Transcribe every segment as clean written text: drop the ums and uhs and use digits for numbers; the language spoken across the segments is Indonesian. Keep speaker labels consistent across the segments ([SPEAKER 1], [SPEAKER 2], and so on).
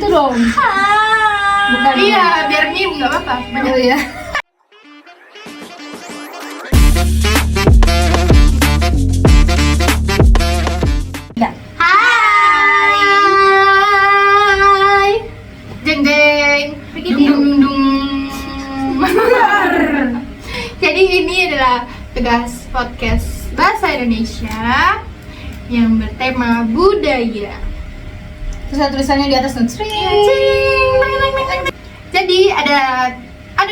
[SPEAKER 1] gitu dong. Bukan.
[SPEAKER 2] Iya, biar meme nggak apa-apa.
[SPEAKER 1] Oh iya.
[SPEAKER 2] Hai. Jeng jeng. Dung dung. Jadi ini adalah Tegas Podcast Bahasa Indonesia yang bertema budaya.
[SPEAKER 1] Terus ada tulisannya di atas tuh.
[SPEAKER 2] Jadi ada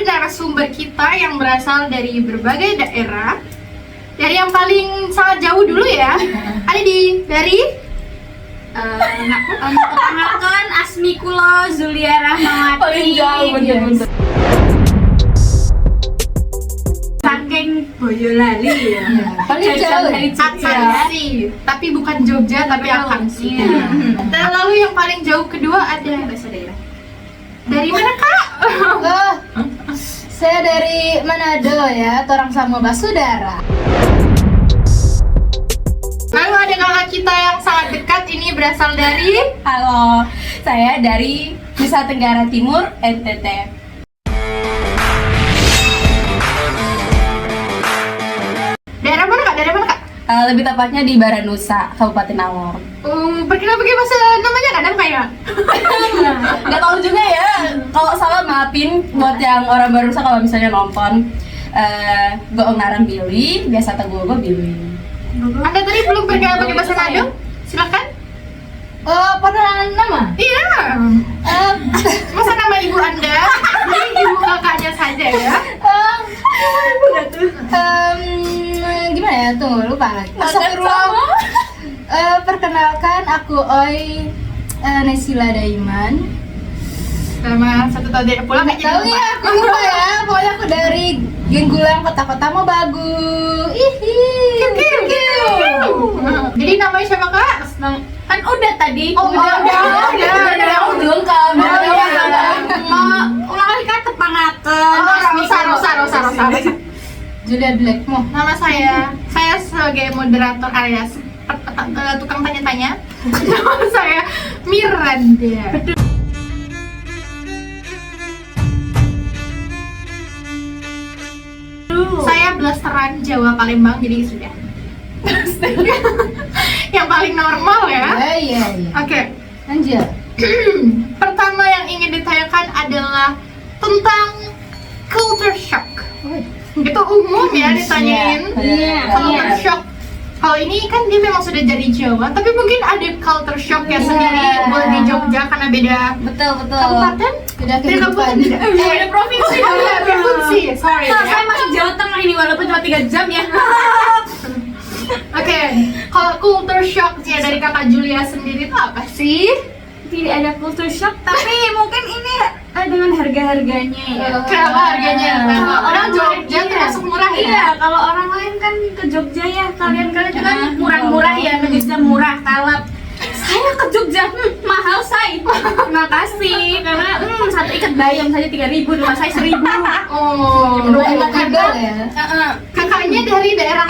[SPEAKER 2] narasumber kita yang berasal dari berbagai daerah. Dari yang paling sangat jauh dulu ya. Ada dari
[SPEAKER 3] Perkenalkan Asmi Kulo Zulia Rahmawati.
[SPEAKER 1] Paling jauh bener-bener.
[SPEAKER 3] Saking Boyolali ya.
[SPEAKER 1] Paling jauh
[SPEAKER 3] dari Jogja.
[SPEAKER 2] Akansi, tapi bukan Jogja tapi Akansi.
[SPEAKER 3] Iya.
[SPEAKER 2] Dan lalu yang paling jauh kedua ada
[SPEAKER 3] Bahasa daerah.
[SPEAKER 2] dari mana kak?
[SPEAKER 1] Oh, saya dari Manado ya, orang sama Basudara.
[SPEAKER 2] Lalu ada kakak kita yang sangat dekat, ini berasal dari
[SPEAKER 3] Halo, saya dari Nusa Tenggara Timur, NTT.
[SPEAKER 2] daerah mana kak? Daerah mana kak?
[SPEAKER 3] Lebih tepatnya di Baranusa, Kabupaten Alor.
[SPEAKER 2] Perkenal pakai bahasa namanya nggak ada kayak?
[SPEAKER 3] Nggak tahu juga ya. Kalau salah maafin buat yang orang Baranusa kalau misalnya nonton. Goong Narang Billy, biasa teguh gue Billy.
[SPEAKER 2] Anda tadi belum perkenal pakai bahasa Nado? Silakan.
[SPEAKER 1] Pernah nama?
[SPEAKER 2] Iya. Masa nama ibu Anda? Ini ibu kakaknya saja ya.
[SPEAKER 1] Gimana ya? Tunggu, lupa lagi. Astagfirullah. Perkenalkan, aku Oi Nesila Daiman.
[SPEAKER 2] Selama 1 tahun dia pulang
[SPEAKER 1] Nggak tahu ya, aku lupa ya. Pokoknya aku dari Genggulang, kota-kota mau bagus.
[SPEAKER 2] Jadi namanya siapa kak?
[SPEAKER 3] Kan udah tadi.
[SPEAKER 2] Oh, udah.
[SPEAKER 3] Belum kan.
[SPEAKER 2] Ulang lagi kata pangaten. Rosa.
[SPEAKER 1] Julia Blackmo.
[SPEAKER 2] Nama saya sebagai moderator alias tukang tanya-tanya. Nama saya Miranda. Saya blasteran Jawa Palembang, jadi sudah. Yang paling normal ya.
[SPEAKER 1] Iya.
[SPEAKER 2] Oke.
[SPEAKER 1] Lanjut.
[SPEAKER 2] Pertama yang ingin ditanyakan adalah tentang culture shock. Itu umum ya ditanyain.
[SPEAKER 1] Iya.
[SPEAKER 2] Culture shock. Kalau ini kan dia memang sudah dari Jawa, tapi mungkin ada culture shock ya sendiri buat di Jogja karena beda
[SPEAKER 3] Betul.
[SPEAKER 2] kabupaten.
[SPEAKER 1] Beda
[SPEAKER 2] Beda
[SPEAKER 1] kehidupan.
[SPEAKER 2] beda provinsi. Provinsi. Sorry.
[SPEAKER 3] Nah,
[SPEAKER 2] ya.
[SPEAKER 3] saya masih Jawa Tengah ini walaupun cuma 3 jam ya.
[SPEAKER 2] Oke, kalau culture shocknya dari kakak Julia sendiri itu apa sih?
[SPEAKER 3] Tidak ada culture shock, tapi mungkin ini dengan harga-harganya ya.
[SPEAKER 2] Kenapa harganya?
[SPEAKER 3] Kalau
[SPEAKER 2] Orang Jogja
[SPEAKER 3] iya.
[SPEAKER 2] termasuk murah ya?
[SPEAKER 3] Iya, kalau orang lain kan ke Jogja ya, kalian kan murah-murah ya, ke Jogja murah, talap. Saya ke Jogja, mahal say. Terima kasih, karena satu ikat bayam saja 3.000, rumah saya 1.000.
[SPEAKER 2] Oh,
[SPEAKER 1] Enak juga ya.
[SPEAKER 2] kakaknya dari daerah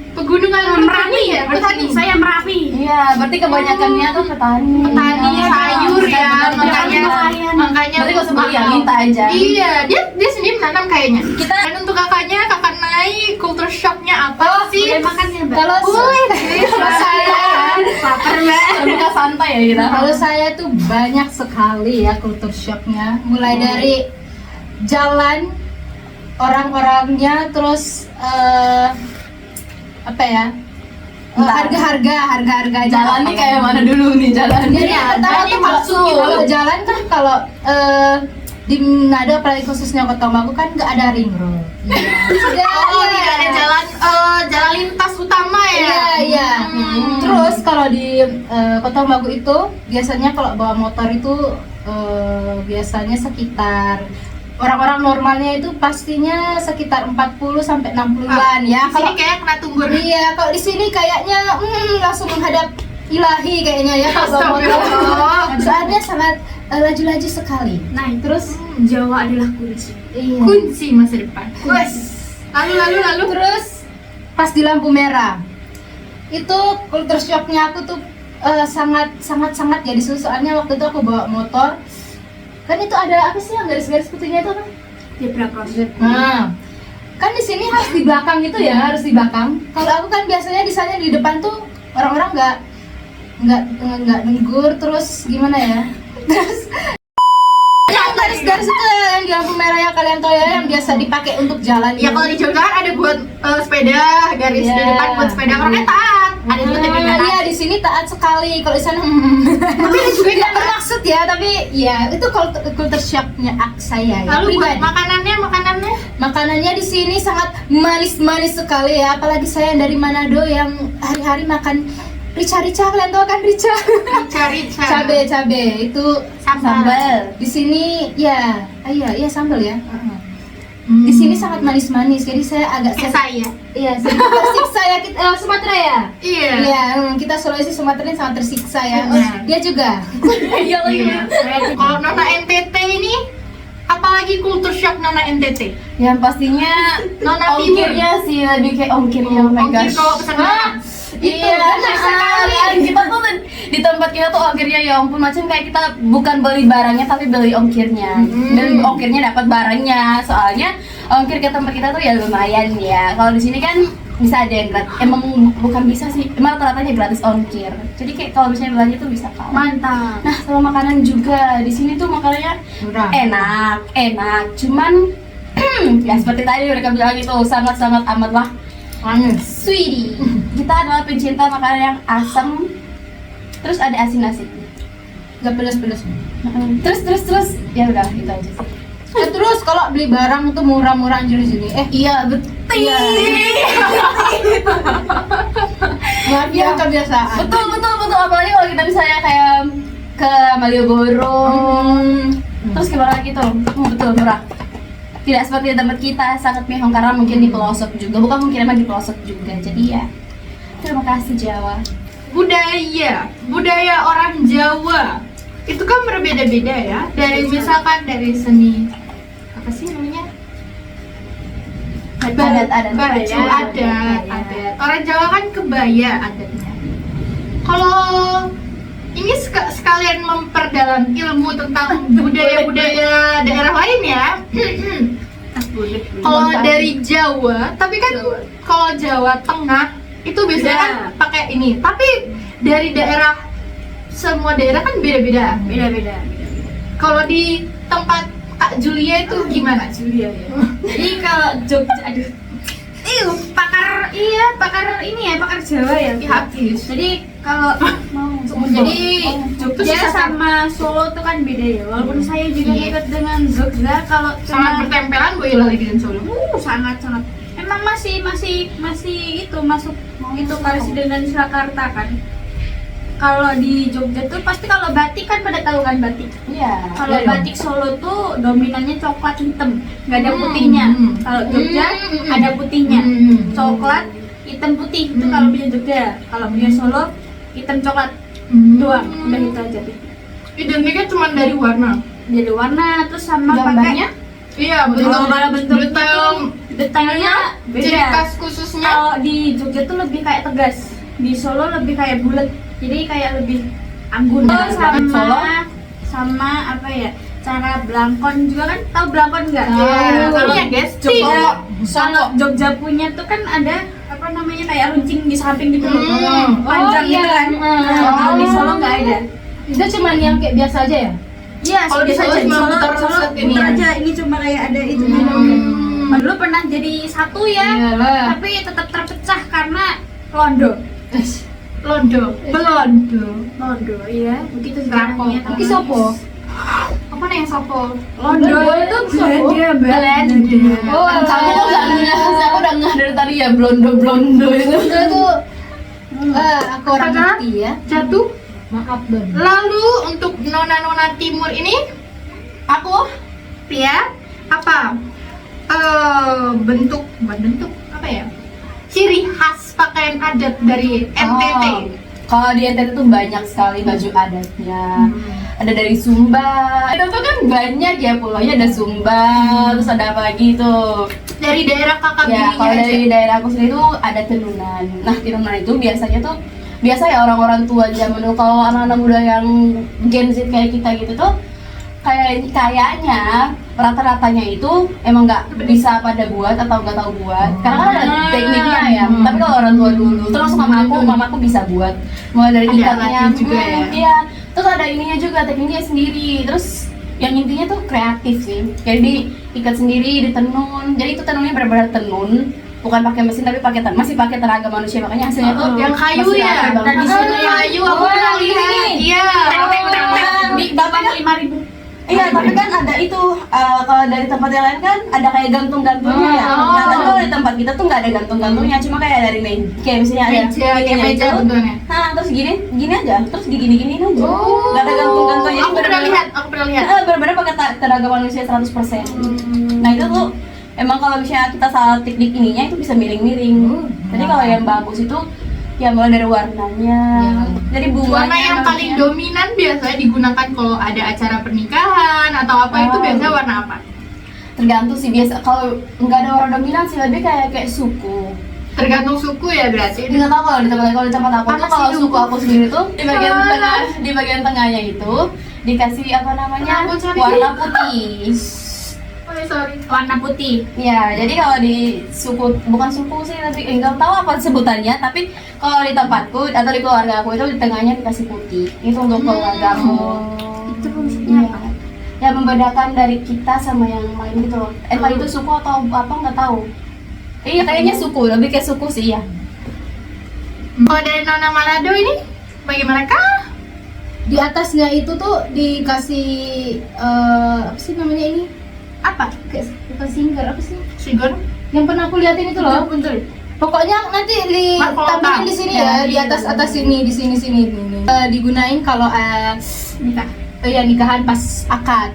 [SPEAKER 2] pegunungan Merapi ya? Petani.
[SPEAKER 3] Saya Merapi.
[SPEAKER 4] Iya, berarti kebanyakannya tuh petani.
[SPEAKER 2] Petani sayur ya, makanya
[SPEAKER 4] Berarti gak usah beli ya, minta aja.
[SPEAKER 2] Iya, dia sendiri menanam kayaknya. Dan untuk kakaknya, kakak Nai, culture shocknya apa sih?
[SPEAKER 3] Boleh makannya, Mbak?
[SPEAKER 1] Kalau kalau saya,
[SPEAKER 4] Terbuka santai ya kita.
[SPEAKER 1] kalau saya tuh banyak sekali ya culture shocknya. Mulai dari jalan orang-orangnya, terus apa ya? Harga-harga
[SPEAKER 4] Jalan nih kayak mana dulu nih jalan?
[SPEAKER 1] Jadi pertama tuh kalau jalan kan kalau di Manado apalagi khususnya Kota Bagu kan nggak ada ring road.
[SPEAKER 2] Tidak ada jalan lintas utama ya?
[SPEAKER 1] Iya. Terus kalau di Kota Bagu itu biasanya kalau bawa motor itu biasanya sekitar orang-orang normalnya itu pastinya sekitar 40 sampai 60-an ya.
[SPEAKER 2] Di sini kayak kena tumbur.
[SPEAKER 1] Iya, kalau di sini kayaknya langsung menghadap ilahi kayaknya ya kalau bawa motor.
[SPEAKER 2] Astagfirullah.
[SPEAKER 1] Soalnya sangat laju-laju sekali.
[SPEAKER 3] Nah, terus Jawa adalah kunci.
[SPEAKER 1] Iya.
[SPEAKER 2] Kunci masa depan. Wes. Lalu.
[SPEAKER 1] Terus pas di lampu merah itu culture shocknya aku tuh sangat ya disuruh, soalnya waktu itu aku bawa motor kan, itu ada apa sih yang garis-garis putihnya itu apa?
[SPEAKER 3] Zebra cross.
[SPEAKER 1] Nah, kan di sini harus di belakang gitu ya, harus di belakang. Kalau aku kan biasanya di depan tuh orang-orang nggak nenggur, terus gimana ya? Terus yang garis-garis itu yang di lampu merah yang kalian tahu ya, yang biasa dipakai untuk jalan.
[SPEAKER 2] Ya kalau di Jogja kan ada buat sepeda, garis di
[SPEAKER 1] Iya.
[SPEAKER 2] depan buat sepeda, orangnya taat. Ada juga yang nggak
[SPEAKER 1] Iya,
[SPEAKER 2] taat.
[SPEAKER 1] di sini taat sekali. Kalau di sana
[SPEAKER 2] Tapi ada juga yang
[SPEAKER 1] tidak
[SPEAKER 2] nggak taat.
[SPEAKER 1] bermaksud ya, tapi ya itu culture shocknya saya ya.
[SPEAKER 2] Lalu buat
[SPEAKER 1] Pribadi.
[SPEAKER 2] makanannya
[SPEAKER 1] Makanannya di sini sangat manis-manis sekali ya, apalagi saya yang dari Manado yang hari-hari makan rica-rica, kalian tahu kan rica?
[SPEAKER 2] rica-rica.
[SPEAKER 1] Cabe itu
[SPEAKER 2] Sambal.
[SPEAKER 1] di sini ya, iya sambal ya. Di sini sangat manis-manis, jadi saya agak
[SPEAKER 2] Kayak saya.
[SPEAKER 1] iya sedikit tersiksa ya, kita Sumatera ya.
[SPEAKER 2] Iya.
[SPEAKER 1] Iya, kita Sulawesi Sumatera sangat tersiksa ya. Oh,
[SPEAKER 2] Benar.
[SPEAKER 1] dia juga.
[SPEAKER 3] Iya
[SPEAKER 2] Iya. Kalau Nona NTT ini, apalagi kultur shock Nona NTT?
[SPEAKER 4] Yang pastinya
[SPEAKER 2] Nona
[SPEAKER 4] ongkirnya sih lebih kayak ongkirnya, oh my
[SPEAKER 2] Ongkir
[SPEAKER 4] gosh.
[SPEAKER 2] kalau pesan makanan.
[SPEAKER 4] Iya,
[SPEAKER 1] benar sekali.
[SPEAKER 4] kita tuh di tempat kita tuh ongkirnya ya ampun, macam kayak kita bukan beli barangnya tapi beli ongkirnya. Dan ongkirnya dapat barangnya. Soalnya ongkir ke tempat kita tuh ya lumayan ya. Kalau di sini kan bisa ada yang gratis. Emang bukan bisa sih, emang rata-ratanya gratis ongkir. Jadi kayak kalau misalnya belanja tuh bisa kalah.
[SPEAKER 3] Mantap.
[SPEAKER 4] Nah, kalau makanan juga di sini tuh makanannya
[SPEAKER 1] Murah.
[SPEAKER 4] enak. Cuman ya seperti tadi mereka bilang itu sangat-sangat amatlah
[SPEAKER 1] Manis.
[SPEAKER 4] sweetie. Kita adalah pencinta makanan yang asam, terus ada asin-asinnya.
[SPEAKER 1] Gak pedas-pedas.
[SPEAKER 4] Terus ya udah gitu aja sih.
[SPEAKER 1] Terus kalau beli barang tuh murah-murah anjir di sini.
[SPEAKER 4] Iya betul.
[SPEAKER 1] Iya. Maaf ya, kebiasaan.
[SPEAKER 4] Betul apalagi kalau kita misalnya kayak ke Malioboro, terus gimana lagi tuh? Betul murah. Tidak seperti tempat kita sangat mehong karena mungkin di pelosok juga, bukan mungkin emang di pelosok juga. Jadi ya terima kasih Jawa.
[SPEAKER 2] Budaya orang Jawa itu kan berbeda-beda ya. Dari misalkan dari seni apa sih namanya?
[SPEAKER 4] Adat.
[SPEAKER 2] Baju adat. Orang Jawa kan kebaya adatnya. Kalau ini sekalian memperdalam ilmu tentang budaya-budaya daerah lain ya. Kalau dari Jawa, tapi kan kalau Jawa Tengah itu biasanya kan pakai ini. Tapi dari daerah, semua daerah kan beda-beda.
[SPEAKER 3] Beda-beda.
[SPEAKER 2] Kalau di tempat Kak Julia itu gimana?
[SPEAKER 3] Julia ya. Jadi kalau Jogja, aduh, pakar ini ya, pakar Jawa ya.
[SPEAKER 2] Habis.
[SPEAKER 3] Jadi kalau jadi Jogja sama Solo tuh kan beda ya. Walaupun saya juga dekat dengan Jogja, kalau
[SPEAKER 2] Sangat bertempelan Boyolali dan Solo.
[SPEAKER 3] sangat. Emang masih itu masuk itu Karsiden dan Surakarta kan. Kalau di Jogja tuh pasti kalau batik kan pada tahu kan batik.
[SPEAKER 4] Iya.
[SPEAKER 3] Kalau batik Solo tuh dominannya coklat hitam, nggak ada putihnya. Kalau Jogja ada putihnya, coklat hitam putih itu kalau punya Jogja. Kalau punya Solo hitam coklat doang, udah itu aja.
[SPEAKER 2] Identiknya cuma dari warna.
[SPEAKER 3] Jadi warna terus sama
[SPEAKER 4] Gambarnya?
[SPEAKER 2] Iya,
[SPEAKER 3] detailnya
[SPEAKER 2] ciri
[SPEAKER 3] beda.
[SPEAKER 2] khas khususnya.
[SPEAKER 3] Kalau di Jogja tuh lebih kayak tegas, di Solo lebih kayak bulat, jadi kayak lebih anggun.
[SPEAKER 4] Benar banget, Solo.
[SPEAKER 3] Sama apa ya? Cara belangkon juga kan, tahu belangkon nggak?
[SPEAKER 2] Kalau
[SPEAKER 3] Kalau
[SPEAKER 2] guys,
[SPEAKER 3] kalau Jogja punya tuh kan ada apa namanya kayak runcing di samping gitu loh, panjang
[SPEAKER 1] Oh, iya.
[SPEAKER 3] gitu kan. Nah, kalau di Solo nggak ada.
[SPEAKER 1] Itu cuman yang kayak biasa aja ya?
[SPEAKER 3] Iya,
[SPEAKER 2] Kalau di
[SPEAKER 3] biasa
[SPEAKER 2] Solo
[SPEAKER 3] aja. Di
[SPEAKER 2] cuma
[SPEAKER 3] Solo,
[SPEAKER 2] putar
[SPEAKER 3] Solo
[SPEAKER 2] set ini
[SPEAKER 3] putar
[SPEAKER 2] ya.
[SPEAKER 3] aja. Ini cuma kayak ada itu dulu pernah jadi satu ya,
[SPEAKER 1] Iyalah.
[SPEAKER 3] tapi tetap terpecah karena londo. Londo, iya. Begitu sejarahnya.
[SPEAKER 1] Iki sopo?
[SPEAKER 2] apa nih yang sopo?
[SPEAKER 3] Londo itu Belanda.
[SPEAKER 1] Oh,
[SPEAKER 4] Kamu kok nggak ngeh? Aku udah ngeh dari tadi ya blondo itu.
[SPEAKER 1] itu aku orang
[SPEAKER 2] Apakah?
[SPEAKER 1] ngerti ya.
[SPEAKER 2] Jatuh.
[SPEAKER 1] Maaf Don.
[SPEAKER 2] Lalu untuk nona-nona timur ini, aku ya apa bentuk apa ya? Ciri khas pakaian adat dari NTT.
[SPEAKER 4] Oh, kalau di NTT tuh banyak sekali baju adatnya. Ada dari Sumba. Itu tuh kan banyak ya pulaunya, ada Sumba, terus ada apa lagi tuh?
[SPEAKER 2] Dari daerah kakak
[SPEAKER 4] Ya,
[SPEAKER 2] bininya
[SPEAKER 4] kalau
[SPEAKER 2] aja.
[SPEAKER 4] dari daerah aku sendiri tuh ada tenunan. Nah, tenunan itu biasanya tuh biasa ya orang-orang tua zaman dulu, kalau anak-anak muda yang Gen Z kayak kita gitu tuh kayaknya rata-ratanya itu emang nggak bisa pada buat atau nggak tahu buat, karena kan ada tekniknya ya. Tapi kalau orang tua dulu, terus mamaku bisa buat, mulai dari
[SPEAKER 2] Ada
[SPEAKER 4] ikatnya
[SPEAKER 2] alatnya juga ya?
[SPEAKER 4] iya, terus ada ininya juga, tekniknya sendiri. Terus yang intinya tuh kreatif sih, kayak diikat sendiri, ditenun. Jadi itu tenunnya benar-benar tenun, bukan pakai mesin tapi masih pakai tenaga manusia, makanya hasilnya tuh
[SPEAKER 2] yang kayu
[SPEAKER 4] masih
[SPEAKER 2] ya,
[SPEAKER 4] rapi banget.
[SPEAKER 2] tradisional kayu, aku pernah lihat. Iya.
[SPEAKER 3] Di babak 5.000.
[SPEAKER 4] Iya, tapi kan ada itu, kalau dari tempat yang lain kan ada kayak gantung-gantungnya ya.
[SPEAKER 2] Oh.
[SPEAKER 4] Nah, tapi kalau di tempat kita tuh nggak ada gantung-gantungnya, cuma kayak dari kayak misalnya ada
[SPEAKER 2] Meja, kayak
[SPEAKER 4] ininya
[SPEAKER 2] meja
[SPEAKER 4] itu.
[SPEAKER 2] bentuknya.
[SPEAKER 4] Nah, terus gini aja, terus digini-giniin aja.
[SPEAKER 2] Oh.
[SPEAKER 4] Nggak ada gantung-gantungnya.
[SPEAKER 2] Aku pernah lihat.
[SPEAKER 4] Benar-benar pakai tenaga manusia 100%. Nah, itu tuh emang kalau misalnya kita salah teknik ininya itu bisa miring-miring. Jadi kalau yang bagus itu ya mulai dari warnanya. Jadi bunganya
[SPEAKER 2] Warna yang paling dominan biasanya digunakan kalau ada acara pernikahan atau apa itu biasanya warna apa?
[SPEAKER 4] tergantung sih, biasa kalau nggak ada orang dominan sih lebih kayak suku.
[SPEAKER 2] Tergantung suku ya berarti.
[SPEAKER 4] Nggak tahu kalau di tempat aku tuh, kalau suku aku sendiri tuh di bagian tengahnya itu dikasih apa namanya, warna putih.
[SPEAKER 2] Oh, sorry.
[SPEAKER 3] Warna putih.
[SPEAKER 4] Ya, jadi kalau di suku, bukan suku sih, lebih nggak tahu apa sebutannya, tapi kalau di tempatku atau di keluarga aku itu di tengahnya dikasih putih. Itu untuk keluarga aku.
[SPEAKER 3] Itu fungsinya
[SPEAKER 4] Iya.
[SPEAKER 3] apa?
[SPEAKER 4] Ya membedakan dari kita sama yang lain gitu loh. Entah itu suku atau apa nggak tahu. Iya kayaknya suku, lebih kayak suku sih ya.
[SPEAKER 2] Kalau dari Nona Manado ini bagaimana kah?
[SPEAKER 1] Di atasnya itu tuh dikasih apa sih namanya ini?
[SPEAKER 2] Apa?
[SPEAKER 1] Kayak bukan singer, apa sih?
[SPEAKER 2] Sigon?
[SPEAKER 1] Yang pernah aku liatin itu loh. Pokoknya nanti
[SPEAKER 2] Mahkota.
[SPEAKER 1] ditampilin di sini ya, di atas sini, di sini. Digunain kalau
[SPEAKER 3] Nikah.
[SPEAKER 1] ya nikahan pas akad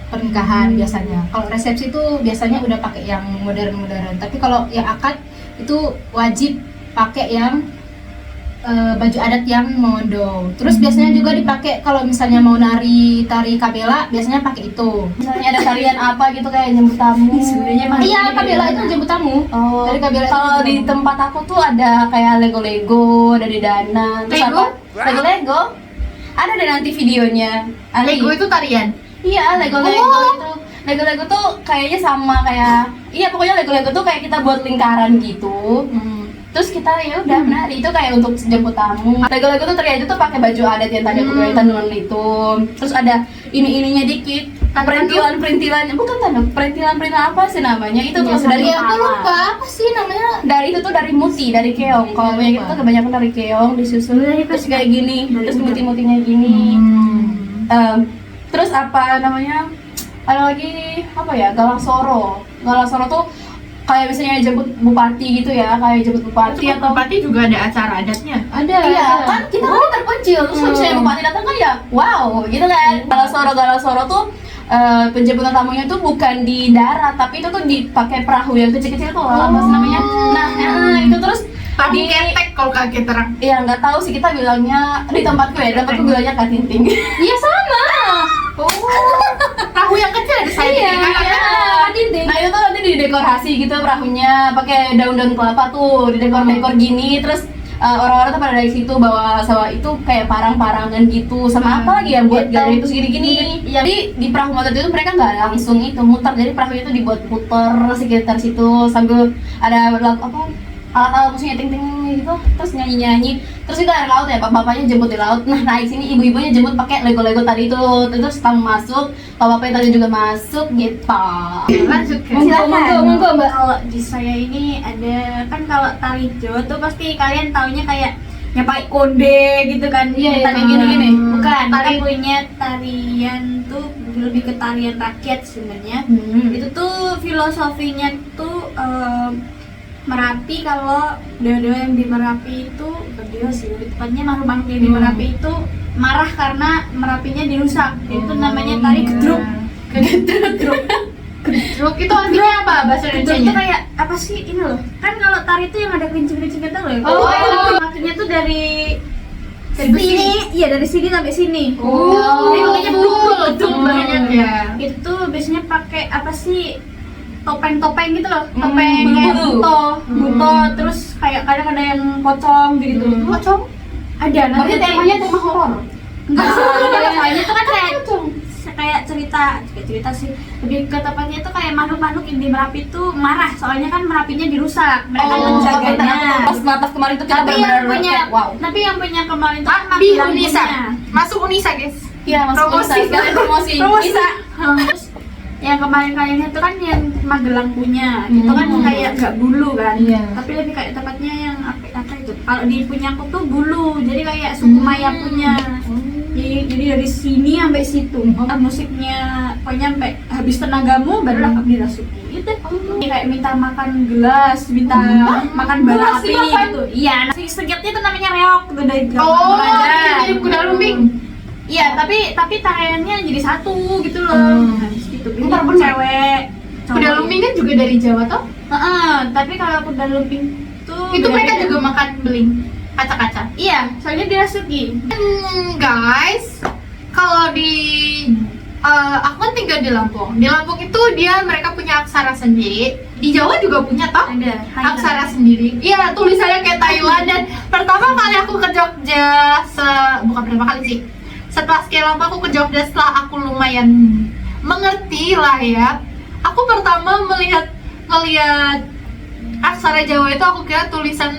[SPEAKER 1] pernikahan biasanya. Kalau resepsi itu biasanya udah pakai yang modern. Tapi kalau yang akad itu wajib pakai yang baju adat yang mondong. Terus biasanya juga dipakai kalau misalnya mau tari kabela, biasanya pakai itu.
[SPEAKER 4] Misalnya ada tarian apa gitu kayak jemput tamu.
[SPEAKER 3] Sebenarnya mah
[SPEAKER 1] Iya, kabela itu jemput tamu.
[SPEAKER 4] Oh,
[SPEAKER 1] Dari kabela itu
[SPEAKER 4] kalau
[SPEAKER 1] jemput
[SPEAKER 4] di
[SPEAKER 1] tamu.
[SPEAKER 4] tempat aku tuh ada kayak Lego, dari dana, terus
[SPEAKER 2] Lego?
[SPEAKER 4] apa? Lego. Ada deh nanti videonya. Ali.
[SPEAKER 2] Lego itu tarian.
[SPEAKER 4] Iya, Lego itu. Lego tuh kayaknya sama kayak, iya pokoknya Lego tuh kayak kita buat lingkaran gitu. Terus kita ya udah menari, itu kayak untuk jemput tamu. Lego tuh ternyata tuh pakai baju adat yang tadi aku bilang tenun itu. Terus ada ininya dikit, perintilan bukan tanduk, perintilan apa sih namanya? Itu tuh dari
[SPEAKER 1] Iya, aku lupa apa sih namanya.
[SPEAKER 4] dari itu tuh dari muti, dari keong. Kalau punya kita tuh kebanyakan dari keong disusun terus kayak gini, terus muti-mutinya gini. Terus apa namanya? Ada lagi apa ya? Galang soro tuh kayak misalnya jemput bupati gitu ya, kayak jemput bupati atau
[SPEAKER 2] Bupati juga ada acara adatnya.
[SPEAKER 1] Ada.
[SPEAKER 4] iya kan kita kan terpencil, terus kalau misalnya bupati datang kan ya wow gitu kan. Galang soro tuh penjemputan tamunya tuh bukan di darat, tapi itu tuh dipakai perahu yang kecil-kecil tuh apa sih namanya. Nah itu terus
[SPEAKER 2] Tadi ketek kalau kaget terang.
[SPEAKER 4] ya nggak tahu sih, kita bilangnya di tempatku bilangnya katinting.
[SPEAKER 1] Iya sama.
[SPEAKER 2] Oh, perahu yang kecil ada sayapnya.
[SPEAKER 4] Nah itu tuh nanti didekorasi gitu perahunya pakai daun-daun kelapa tuh, didekor-dekor gini. Terus orang-orang tuh pada dari situ bawa sawah itu kayak parang-parangan gitu, sama apa lagi ya buat galeri itu segini-gini. Jadi di perahu motor itu mereka nggak langsung itu muter, jadi perahunya itu dibuat puter sekitar situ sambil ada alat-alat musiknya ting-ting gitu, terus nyanyi-nyanyi. Terus itu air laut ya, bapaknya jemput di laut. Nah naik sini ibu-ibunya jemput pakai Lego tadi tuh. Terus tamu masuk, bapaknya tadi juga masuk gitu.
[SPEAKER 2] Lanjut ke.
[SPEAKER 1] Monggo, Mbak.
[SPEAKER 3] Kalau di saya ini ada kan, kalau tari Jawa tuh pasti kalian taunya kayak nyapai konde gitu kan.
[SPEAKER 1] Iya,
[SPEAKER 3] Tari
[SPEAKER 1] iya.
[SPEAKER 3] gini-gini. Bukan,
[SPEAKER 2] Tari-
[SPEAKER 3] kita punya tarian tuh lebih ke tarian rakyat sebenarnya. Itu tuh filosofinya tuh Merapi. Kalau dewa-dewa yang di Merapi itu bukan dewa sih, tepatnya makhluk yang di Merapi itu marah karena Merapinya dirusak. Itu namanya tari gedruk.
[SPEAKER 2] Gedruk itu artinya apa bahasa
[SPEAKER 3] Gedruk tuh
[SPEAKER 2] Indonesia-nya?
[SPEAKER 3] kayak apa sih ini loh? Kan kalau tari itu yang ada kerincing-kerincing gitu loh.
[SPEAKER 2] Oh.
[SPEAKER 3] Maksudnya tuh dari
[SPEAKER 2] Dari
[SPEAKER 3] sini, iya dari sini sampai sini.
[SPEAKER 2] Oh,
[SPEAKER 3] Jadi makanya
[SPEAKER 2] gedruk banyak ya.
[SPEAKER 3] Itu tuh biasanya pakai apa sih? Topeng-topeng gitu loh. Topeng
[SPEAKER 4] bulu-bulu.
[SPEAKER 3] kayak buto, terus kayak kadang ada yang pocong gitu.
[SPEAKER 2] Pocong?
[SPEAKER 3] Ada nanti
[SPEAKER 4] Berarti temanya tema horor.
[SPEAKER 3] enggak sih, soalnya itu kan kayak cerita sih, lebih ke tepatnya itu kayak makhluk-makhluk yang di Merapi itu marah, soalnya kan Merapinya dirusak, mereka menjaganya.
[SPEAKER 4] Pas natas kemarin tuh kita
[SPEAKER 3] Tapi yang
[SPEAKER 4] benar-benar
[SPEAKER 3] punya,
[SPEAKER 4] kayak, wow.
[SPEAKER 3] tapi yang punya kemarin itu kan
[SPEAKER 2] Di
[SPEAKER 3] Magelang
[SPEAKER 2] Unisa,
[SPEAKER 3] punya.
[SPEAKER 2] masuk Unisa guys.
[SPEAKER 4] Iya, masuk
[SPEAKER 2] Promosi.
[SPEAKER 4] Unisa. Sekalian promosi.
[SPEAKER 3] Bisa. Terus yang kemarin itu kan yang Magelang punya, itu kan kayak nggak bulu kan,
[SPEAKER 1] Iya.
[SPEAKER 3] tapi lebih kayak tempatnya yang apa itu. Kalau di punya aku tuh bulu, jadi kayak suku Maya punya. Jadi dari sini sampai situ, musiknya pokoknya sampai habis tenagamu barulah kamu dirasuki. Itu kayak minta makan gelas, minta makan bara api gitu. Iya, nasi segetnya itu namanya reok tuh dari
[SPEAKER 2] Oh,
[SPEAKER 3] Raja.
[SPEAKER 2] mirip kuda lumping.
[SPEAKER 3] Iya, tapi tariannya jadi satu gitu loh. Nah, gitu.
[SPEAKER 2] Bentar,
[SPEAKER 3] Ini cewek.
[SPEAKER 2] Kuda lumping kan juga dari Jawa toh?
[SPEAKER 3] Heeh, tapi kalau kuda lumping tuh
[SPEAKER 2] Itu mereka
[SPEAKER 3] beda-beda.
[SPEAKER 2] juga makan beling, kaca-kaca.
[SPEAKER 3] Iya, soalnya dirasuki.
[SPEAKER 2] Guys, kalau di aku kan tinggal di Lampung. Di Lampung itu mereka punya aksara sendiri. Di Jawa juga punya toh?
[SPEAKER 3] Ada
[SPEAKER 2] Aksara sendiri. Iya, tulisannya kayak Thailand. Dan pertama kali aku ke Jogja, bukan pertama kali sih. Setelah sekian lama aku ke Jogja, setelah aku lumayan mengerti lah ya. Aku pertama ngelihat aksara Jawa itu aku kira tulisan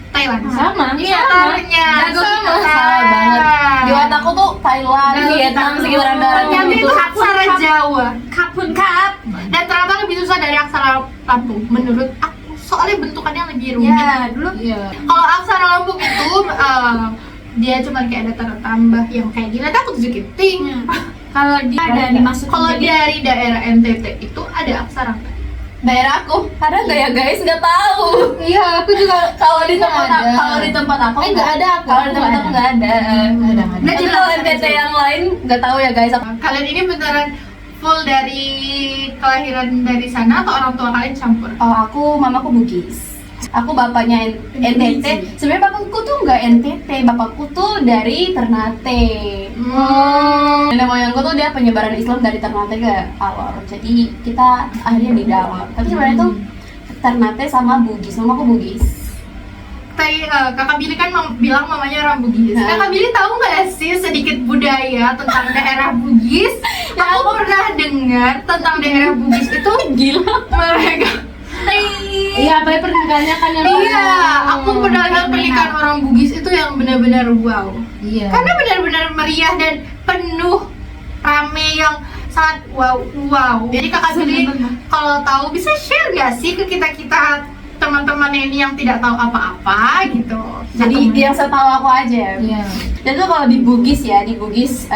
[SPEAKER 2] Thailand.
[SPEAKER 1] Sama,
[SPEAKER 2] Iya,
[SPEAKER 1] sama.
[SPEAKER 2] ternyata
[SPEAKER 1] Sama.
[SPEAKER 4] Salah banget. Di otakku tuh Thailand, Vietnam, sekitaran darat
[SPEAKER 2] Ternyata itu
[SPEAKER 4] gitu.
[SPEAKER 2] aksara Jawa.
[SPEAKER 3] kapun kap.
[SPEAKER 2] Dan ternyata lebih susah dari aksara Lampung menurut aku. Soalnya bentukannya lebih rumit.
[SPEAKER 3] Ya, dulu
[SPEAKER 1] Iya.
[SPEAKER 2] Kalau aksara Lampung itu dia cuma kayak ada tanda tambah yang kayak gini. Nanti aku tunjukin. Ting.
[SPEAKER 3] kalau dia ada dimasukin
[SPEAKER 2] Kalau
[SPEAKER 3] jadi-
[SPEAKER 2] dari daerah NTT itu ada aksara.
[SPEAKER 4] Daerah aku ada nggak ya guys? Nggak tahu.
[SPEAKER 1] Iya, aku juga
[SPEAKER 4] Kalau di tempat
[SPEAKER 1] Nggak ada.
[SPEAKER 4] kalau di tempat aku
[SPEAKER 1] nggak ada aku.
[SPEAKER 4] Kalau di tempat aku nggak ada.
[SPEAKER 1] Nggak ada.
[SPEAKER 4] Nanti kalau NTT yang lain nggak tahu ya guys.
[SPEAKER 2] Kalian ini beneran full dari kelahiran dari sana atau orang tua kalian campur?
[SPEAKER 4] Oh, aku mamaku Bugis. Aku bapaknya NTT. Sebenarnya bapakku tuh nggak NTT, bapakku tuh dari Ternate. Nenek moyangku tuh dia penyebaran Islam dari Ternate ke Alor. Jadi kita akhirnya di dalam. Tapi sebenarnya tuh Ternate sama Bugis. Mamaku Bugis.
[SPEAKER 2] Kakak Billy kan bilang mamanya orang Bugis.
[SPEAKER 4] Nah.
[SPEAKER 2] Kakak Billy tahu nggak sih sedikit budaya tentang daerah Bugis? Aku pernah dengar tentang daerah Bugis itu
[SPEAKER 4] Gila.
[SPEAKER 2] mereka.
[SPEAKER 1] Iya, apa ya pernikahannya kan yang
[SPEAKER 2] Iya, aku pernah lihat pernikahan orang Bugis itu yang benar-benar wow.
[SPEAKER 1] Iya.
[SPEAKER 2] Karena benar-benar meriah dan penuh, rame yang sangat wow. Jadi kakak Billy kalau tahu bisa share nggak sih ke kita teman-teman ini yang tidak tahu apa-apa gitu.
[SPEAKER 4] Jadi yang saya tahu aku aja.
[SPEAKER 1] Iya.
[SPEAKER 4] Dan tuh kalau di Bugis ya, di Bugis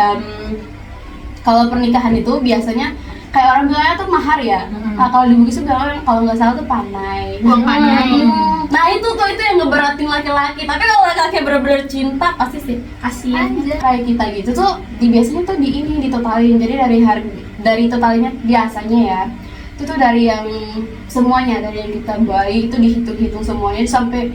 [SPEAKER 4] kalau pernikahan itu biasanya kayak orang bilangnya tuh mahar ya. Nah, kalau di Bugis tuh bilang kalau nggak salah tuh panai.
[SPEAKER 2] Buang panai.
[SPEAKER 4] Nah itu yang ngeberatin laki-laki. Tapi kalau laki-laki bener-bener cinta pasti sih kasihan. Kayak kita gitu tuh biasanya tuh ditotalin. Jadi dari totalnya biasanya ya. Itu tuh dari yang semuanya, dari yang kita bayi itu dihitung-hitung semuanya sampai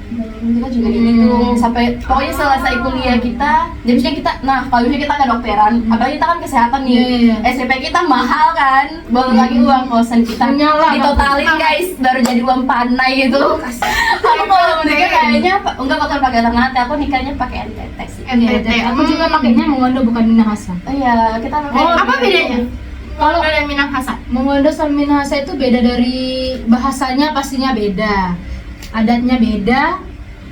[SPEAKER 4] kita juga dihitung sampai pokoknya selesai kuliah kita. Jadi misalnya kita, kalau misalnya kita kedokteran, apalagi kita kan kesehatan nih,
[SPEAKER 1] Iya.
[SPEAKER 4] SPP kita mahal kan, belum lagi uang kosan kita
[SPEAKER 1] Nyala,
[SPEAKER 4] ditotalin guys, baru jadi uang panai gitu. Aku kalau menikah kayaknya enggak bakal pakai Ternate, aku nikahnya pakai NTT sih.
[SPEAKER 2] NTT.
[SPEAKER 1] Aku juga pakainya Mongondo bukan Minahasa.
[SPEAKER 4] Oh iya, kita pakai.
[SPEAKER 2] Apa bedanya? Kalau ada Minahasa.
[SPEAKER 1] Mongondo sama Minahasa itu beda dari bahasanya, pastinya beda, adatnya beda,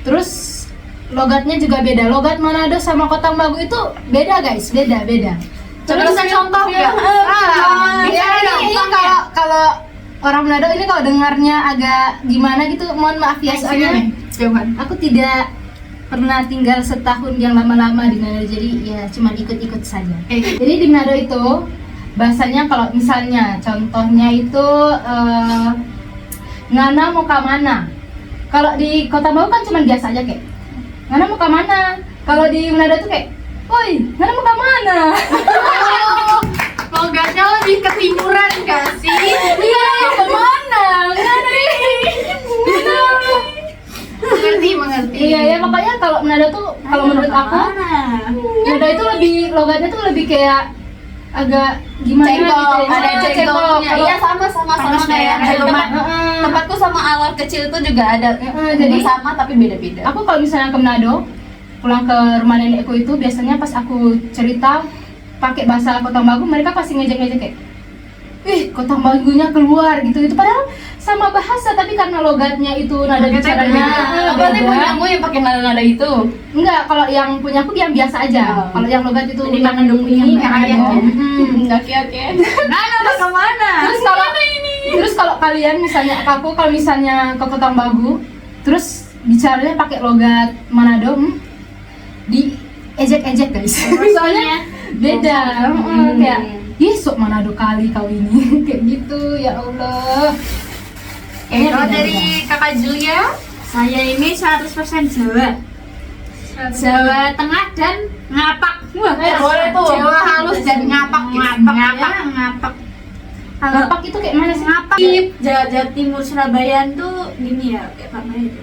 [SPEAKER 1] terus logatnya juga beda. Logat Manado sama Kota Magu itu beda guys, beda.
[SPEAKER 2] Coba bisa contoh nggak?
[SPEAKER 1] Ya, ini kalau orang Manado ini kalau dengarnya agak gimana gitu, mohon maaf ya soalnya
[SPEAKER 2] Jauhan.
[SPEAKER 1] aku tidak pernah tinggal setahun yang lama-lama di Manado, jadi ya cuma ikut-ikut saja. Jadi di Manado itu bahasanya kalau misalnya contohnya itu ngana mau ke mana. Kalau di Kota Magu kan cuma biasa aja kayak ngana mau ke mana. Kalau di Manado tuh kayak woi, ngana mau ke mana.
[SPEAKER 2] Logatnya lebih ke timuran gak sih?
[SPEAKER 1] Iya, kemana?
[SPEAKER 2] Mengerti.
[SPEAKER 1] Iya ya, makanya kalau Manado tuh kalau menurut aku Manado itu logatnya tuh lebih kayak agak gimana
[SPEAKER 4] Cengkol,
[SPEAKER 1] gitu ya.
[SPEAKER 4] ada cengkolnya. Iya sama
[SPEAKER 3] Panas
[SPEAKER 4] kayak
[SPEAKER 3] kayak
[SPEAKER 4] tempatku sama Alor kecil itu juga ada.
[SPEAKER 1] jadi
[SPEAKER 4] Sama tapi beda-beda.
[SPEAKER 1] aku kalau misalnya ke Manado pulang ke rumah nenekku itu biasanya pas aku cerita pakai bahasa Kota Bagu, mereka pasti ngejek-ngejek kayak, ih Kota Bagunya keluar gitu. Itu padahal sama bahasa, tapi karena logatnya itu nada bicaranya
[SPEAKER 4] Berarti
[SPEAKER 1] beda.
[SPEAKER 4] punyamu yang pakai nada-nada itu.
[SPEAKER 1] Enggak, kalau yang punya aku yang biasa aja. Kalau yang logat itu
[SPEAKER 3] Jadi
[SPEAKER 1] yang
[SPEAKER 3] mengandung
[SPEAKER 1] ini
[SPEAKER 3] yang
[SPEAKER 1] yang
[SPEAKER 3] ayah.
[SPEAKER 4] Oke.
[SPEAKER 3] Nah, kemana?
[SPEAKER 1] Terus kalau kalian misalnya kalau misalnya ke Kota Bagu, terus bicaranya pakai logat Manado, di ejek-ejek guys. Soalnya beda. Kayak, ih sok Manado kali kau ini. Kayak gitu, ya Allah. Kayaknya
[SPEAKER 2] Kalau
[SPEAKER 1] beda-beda.
[SPEAKER 2] dari kakak Julia,
[SPEAKER 3] Saya ini 100% Jawa. Jawa Tengah dan ngapak. Wah,
[SPEAKER 4] Boleh tuh.
[SPEAKER 2] Jawa halus dan ngapak gitu.
[SPEAKER 3] ngapak. Ya, ngapak. Kalau
[SPEAKER 1] Ngapak itu kayak mana sih?
[SPEAKER 3] ngapak di Jawa Timur Surabaya tuh gini ya, kayak apa namanya itu?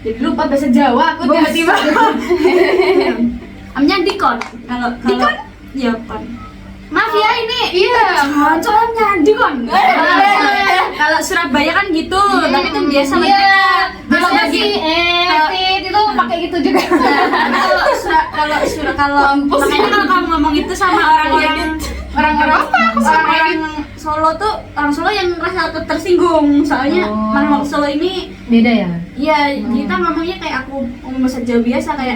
[SPEAKER 4] Jadi lupa bahasa Jawa aku tiba-tiba.
[SPEAKER 3] Amnya dikon. Kalau dikon? Ya kon. Maaf ya ini.
[SPEAKER 2] Iya.
[SPEAKER 3] Cocolnya dikon. Kalau Surabaya kan gitu, tapi itu biasa
[SPEAKER 1] Iya,
[SPEAKER 3] Biasa
[SPEAKER 1] kalau
[SPEAKER 3] lagi.
[SPEAKER 1] sih tit itu pakai gitu juga.
[SPEAKER 3] Kalau makanya kalau kamu ngomong itu sama orang-orang orang Solo tuh, orang Solo yang merasa tersinggung, soalnya
[SPEAKER 1] Oh.
[SPEAKER 3] orang Solo ini
[SPEAKER 1] Beda ya?
[SPEAKER 3] ya kita ngomongnya kayak aku ngomong bahasa Jawa biasa kayak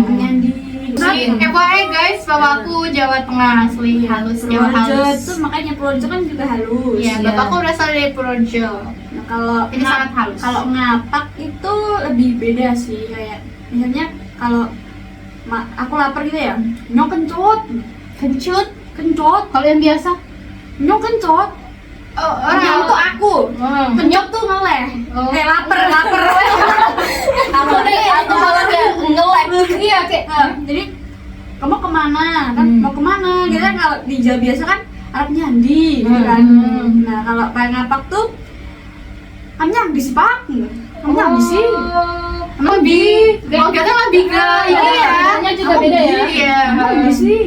[SPEAKER 3] nyandi.
[SPEAKER 2] FYI guys, bapakku Jawa Tengah asli halus, Jawa
[SPEAKER 3] Purworejo
[SPEAKER 2] halus.
[SPEAKER 3] tuh makanya Purworejo kan juga halus.
[SPEAKER 2] Iya,
[SPEAKER 1] Iya.
[SPEAKER 2] bapakku berasal dari Purworejo.
[SPEAKER 3] Nah, kalau
[SPEAKER 2] Ini sangat halus.
[SPEAKER 3] Kalau ngapak itu lebih beda sih, kayak misalnya kalau aku lapar gitu ya, nyok kencot, kencot,
[SPEAKER 1] Kalau yang biasa?
[SPEAKER 3] nyok kencot.
[SPEAKER 2] Oh,
[SPEAKER 3] Nyok tuh aku, kenyok tuh ngeleh,
[SPEAKER 1] Oh.
[SPEAKER 3] kayak lapar.
[SPEAKER 4] Aku malah kayak nge-lag.
[SPEAKER 1] Iya kayak
[SPEAKER 3] Jadi kamu kemana? Kan mau kemana? Gitu kan kalau di Jawa biasa kan Arab nyandi, gitu kan. Nah kalau kayak ngapak tuh, amnyang disipak, amnyang disi.
[SPEAKER 2] lebih, logatnya lebih ke ini ya.
[SPEAKER 1] Logatnya juga beda ya?
[SPEAKER 2] Iya.
[SPEAKER 3] Amnyang disi.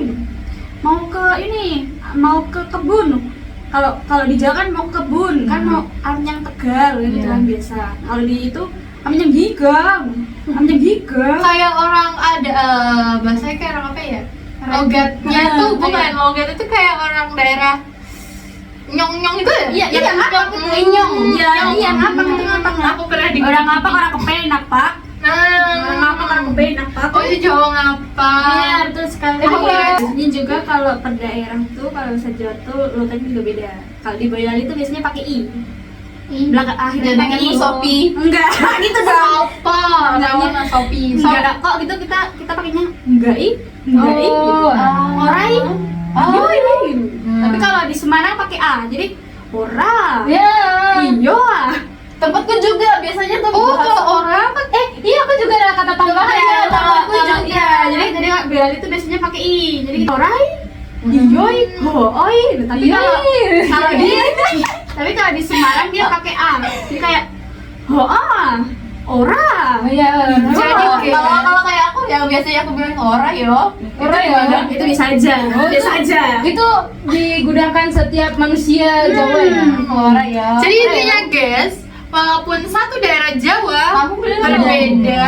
[SPEAKER 3] Mau ke ini, mau ke kebun. Kalau di Jawa kan mau ke kebun, kan mau amnyang Tegal gitu
[SPEAKER 1] Iya.
[SPEAKER 3] kan biasa. Kalau di itu amnyang gigang, amnyang gigang.
[SPEAKER 2] Kayak orang ada bahasanya kayak orang apa ya? Logatnya tuh bukan logat itu kayak orang daerah nyong-nyong itu ya?
[SPEAKER 3] Iya, ngapak itu. Iya, ngapak itu ngapak.
[SPEAKER 2] Aku pernah di
[SPEAKER 3] Orang ngapak orang kepenak, Pak. Orang
[SPEAKER 2] Nah,
[SPEAKER 3] ngapak orang kepenak, Pak.
[SPEAKER 2] oh itu Jawa ngapa?
[SPEAKER 3] Iya, betul sekali. Ini juga kalau per daerah tuh, kalau bahasa Jawa tuh logatnya juga beda. Kalau di Boyolali tuh biasanya pakai i. Belakang akhirnya
[SPEAKER 4] Jadi
[SPEAKER 3] pakai i.
[SPEAKER 4] kamu Shopee.
[SPEAKER 3] Enggak, gitu dong.
[SPEAKER 2] Apa?
[SPEAKER 3] Enggaknya
[SPEAKER 2] Shopee.
[SPEAKER 3] Enggak, kok gitu kita pakainya enggak i, enggak i gitu. Orai.
[SPEAKER 4] Oh,
[SPEAKER 3] Gitu. Tapi kalau di Semarang pakai a. Jadi ora.
[SPEAKER 1] Ya.
[SPEAKER 3] Iyo ah.
[SPEAKER 4] tempatku juga biasanya tuh
[SPEAKER 2] Oh, kalau orang
[SPEAKER 1] Iya aku juga ada kata tambahan ya.
[SPEAKER 3] Tempatku juga. Jadi Boyolali itu biasanya pakai i. Jadi orai. Iyoi, hooi. Tapi kalau di Semarang dia pakai a. Jadi kayak hoa, ora.
[SPEAKER 1] Iya.
[SPEAKER 2] Jadi
[SPEAKER 4] kalau kayak aku yang biasanya aku bilang ora yo.
[SPEAKER 1] Ora ya.
[SPEAKER 3] Itu bisa aja. Biasa aja.
[SPEAKER 1] Itu digunakan setiap manusia Jawa ya.
[SPEAKER 4] Ora ya.
[SPEAKER 2] Jadi intinya guys, walaupun satu daerah Jawa
[SPEAKER 4] Kamu bener
[SPEAKER 2] berbeda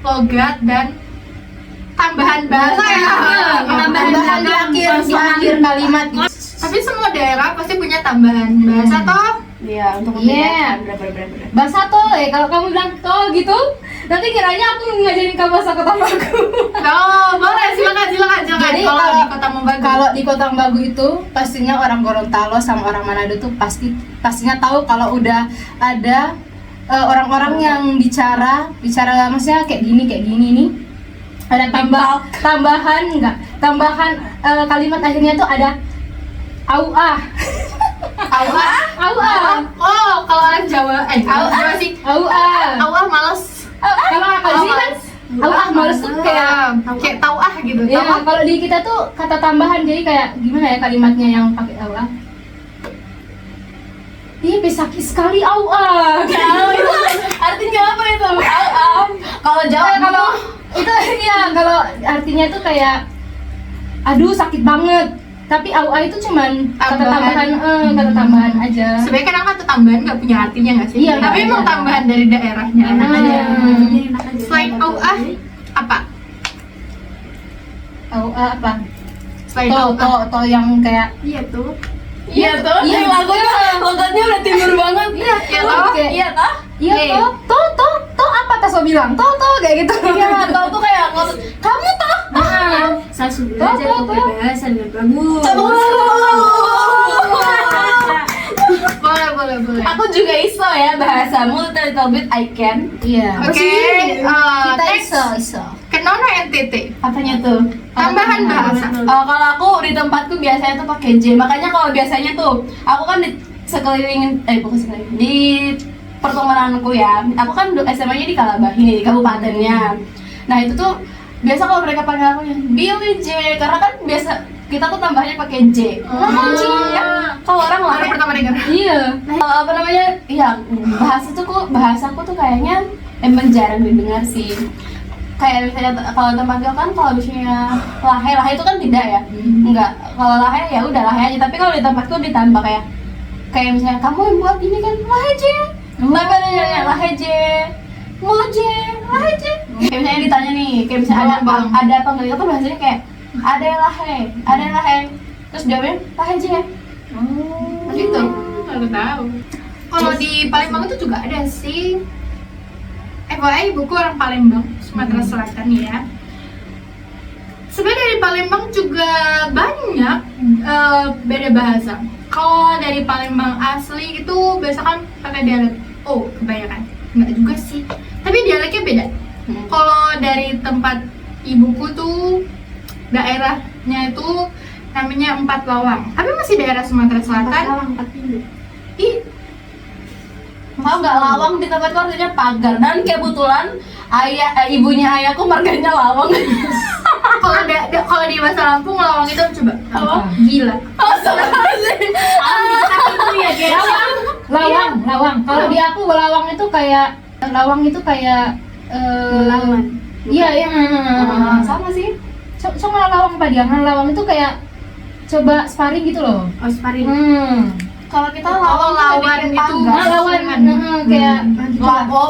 [SPEAKER 2] logat dan tambahan bahasa ya.
[SPEAKER 1] Tambahan di akhir kalimat gitu.
[SPEAKER 2] Tapi semua daerah pasti punya tambahan bahasa toh.
[SPEAKER 4] Iya, untuk
[SPEAKER 1] Iya.
[SPEAKER 4] bener.
[SPEAKER 1] Bahasa tole, kalau kamu bilang tol gitu, nanti kiranya aku ngajarin kamu bahasa Kota Bagu.
[SPEAKER 2] Oh, boleh silakan.
[SPEAKER 1] Jadi
[SPEAKER 2] Kalau di Kota Membagu.
[SPEAKER 1] Kalau di Kota Bagu itu pastinya orang Gorontalo sama orang Manado tuh pastinya tahu kalau udah ada orang-orang yang bicara maksudnya kayak gini nih. Ada tambahan kalimat akhirnya tuh ada auah. Auah.
[SPEAKER 2] Oh, kalau orang Jawa Jawa sih.
[SPEAKER 1] Auah.
[SPEAKER 2] Awah males.
[SPEAKER 1] Kalau di sini kan auah males tuh
[SPEAKER 2] kayak tahu gitu.
[SPEAKER 1] ya, kalau di kita tuh kata tambahan, jadi kayak gimana ya kalimatnya yang pakai auah? Ih, besaki sekali auah.
[SPEAKER 4] Itu artinya apa itu? Kalau Jawa
[SPEAKER 1] Kalau itu ya kalau artinya tuh kayak aduh sakit banget. Tapi AUA itu cuman kata
[SPEAKER 2] Tambahan.
[SPEAKER 1] tambahan, kata tambahan aja.
[SPEAKER 2] Sebenarnya kadang kata tambahan nggak punya artinya nggak sih?
[SPEAKER 1] Iya,
[SPEAKER 2] Tapi
[SPEAKER 1] nggak
[SPEAKER 2] emang
[SPEAKER 1] ada.
[SPEAKER 2] tambahan dari daerahnya enak aja.
[SPEAKER 3] Enak aja.
[SPEAKER 2] Selain AUA apa?
[SPEAKER 1] AUA apa?
[SPEAKER 2] Selain
[SPEAKER 1] To
[SPEAKER 2] AUA.
[SPEAKER 1] yang kayak
[SPEAKER 3] Iya tuh.
[SPEAKER 4] Iya tuh,
[SPEAKER 1] Iya,
[SPEAKER 4] yang logonya udah timur banget.
[SPEAKER 2] Iya, ya toh.
[SPEAKER 1] kayak
[SPEAKER 4] Iya toh?
[SPEAKER 1] iya to apa Taso bilang? To kayak gitu.
[SPEAKER 4] Iya, toh tuh kayak ngomong, kamu toh?
[SPEAKER 3] Saya sudah belajar
[SPEAKER 1] Tuh,
[SPEAKER 3] kok
[SPEAKER 1] tuh.
[SPEAKER 3] berbahasa dengan bagus.
[SPEAKER 2] Boleh.
[SPEAKER 4] Aku juga iso ya bahasamu, little bit I can.
[SPEAKER 1] Iya.
[SPEAKER 2] Oke,
[SPEAKER 1] Kita
[SPEAKER 2] next.
[SPEAKER 1] iso.
[SPEAKER 2] Kenona NTT.
[SPEAKER 4] Apanya tuh?
[SPEAKER 2] Tambahan bahasa.
[SPEAKER 4] Kalau aku di tempatku biasanya tuh pakai J. Makanya kalau biasanya tuh aku kan di sekeliling bukan sekeliling, di pertemananku ya. Aku kan SMA-nya di Kalabah ini, di kabupatennya. Nah, itu tuh biasa kalau mereka panggil aku Billy J, karena kan biasa kita tuh tambahnya pakai J. Nah, J ya. Kalau orang
[SPEAKER 2] Baru
[SPEAKER 4] lain
[SPEAKER 2] pertama dengar.
[SPEAKER 1] Iya.
[SPEAKER 4] apa namanya? Ya, bahasaku tuh kayaknya emang jarang didengar sih. Kayak misalnya kalau tempatku kan kalau misalnya lahe itu kan tidak ya, enggak. Kalau lahe ya udah lahe aja. Tapi kalau di tempatku ditambah kayak misalnya kamu yang buat ini kan lahe J, tapi ada lahe J, mau J, lahe J. Kayak misalnya ditanya nih, kayak misalnya ada penggeliat tuh bahasanya kayak ada yang lahe, terus jawabnya lahe J.
[SPEAKER 2] Gitu. Baru tahu. Kalau di Palembang itu juga ada sih. FYI buku orang Palembang, Sumatera Selatan ya. Sebenarnya dari Palembang juga banyak beda bahasa. Kalau dari Palembang asli itu biasa kan pakai dialek. Oh, kebanyakan. Enggak juga sih. Tapi dialeknya beda. Kalau dari tempat ibuku tuh daerahnya itu namanya Empat Lawang. Tapi masih daerah Sumatera Selatan.
[SPEAKER 3] 4 minggu.
[SPEAKER 2] Ih,
[SPEAKER 4] Tahu nggak, lawang di tempatku artinya pagar, dan kebetulan ibunya ayahku marganya lawang.
[SPEAKER 2] kalau di bahasa Lampung lawang itu coba
[SPEAKER 1] Apa?
[SPEAKER 2] gila.
[SPEAKER 4] Oh, sih.
[SPEAKER 3] Itu ya, guys.
[SPEAKER 1] Lawang. Kalau di aku lawang itu kayak
[SPEAKER 3] Lawan.
[SPEAKER 1] Iya,
[SPEAKER 4] Sama sih.
[SPEAKER 1] Sama lawang padiangan. Lawang itu kayak coba sparring gitu loh.
[SPEAKER 3] Oh, sparring.
[SPEAKER 4] Kalau kita
[SPEAKER 2] Kalau lawan itu
[SPEAKER 1] Lawan kayak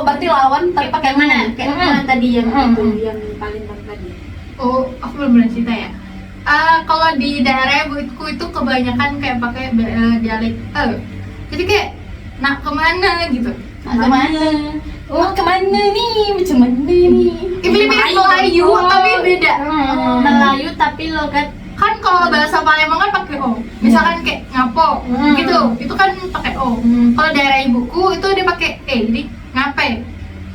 [SPEAKER 4] berarti lawan tapi pakai mana?
[SPEAKER 3] Kayak mana tadi yang itu yang Palembang tadi?
[SPEAKER 2] Oh, aku belum pernah cerita ya. Kalau di daerah ibuku itu kebanyakan kayak pakai dialek. Jadi kayak nak kemana gitu.
[SPEAKER 4] Kemana? Oh, kemana nih? Macam mana nih?
[SPEAKER 2] Mirip-mirip Melayu tapi beda.
[SPEAKER 3] Melayu tapi logat
[SPEAKER 2] Kan kalau bahasa Palembang kan pakai o. Misalkan kayak ngapo gitu, itu kan pakai o. Kalau daerah ibuku itu dia pakai e, jadi ngape.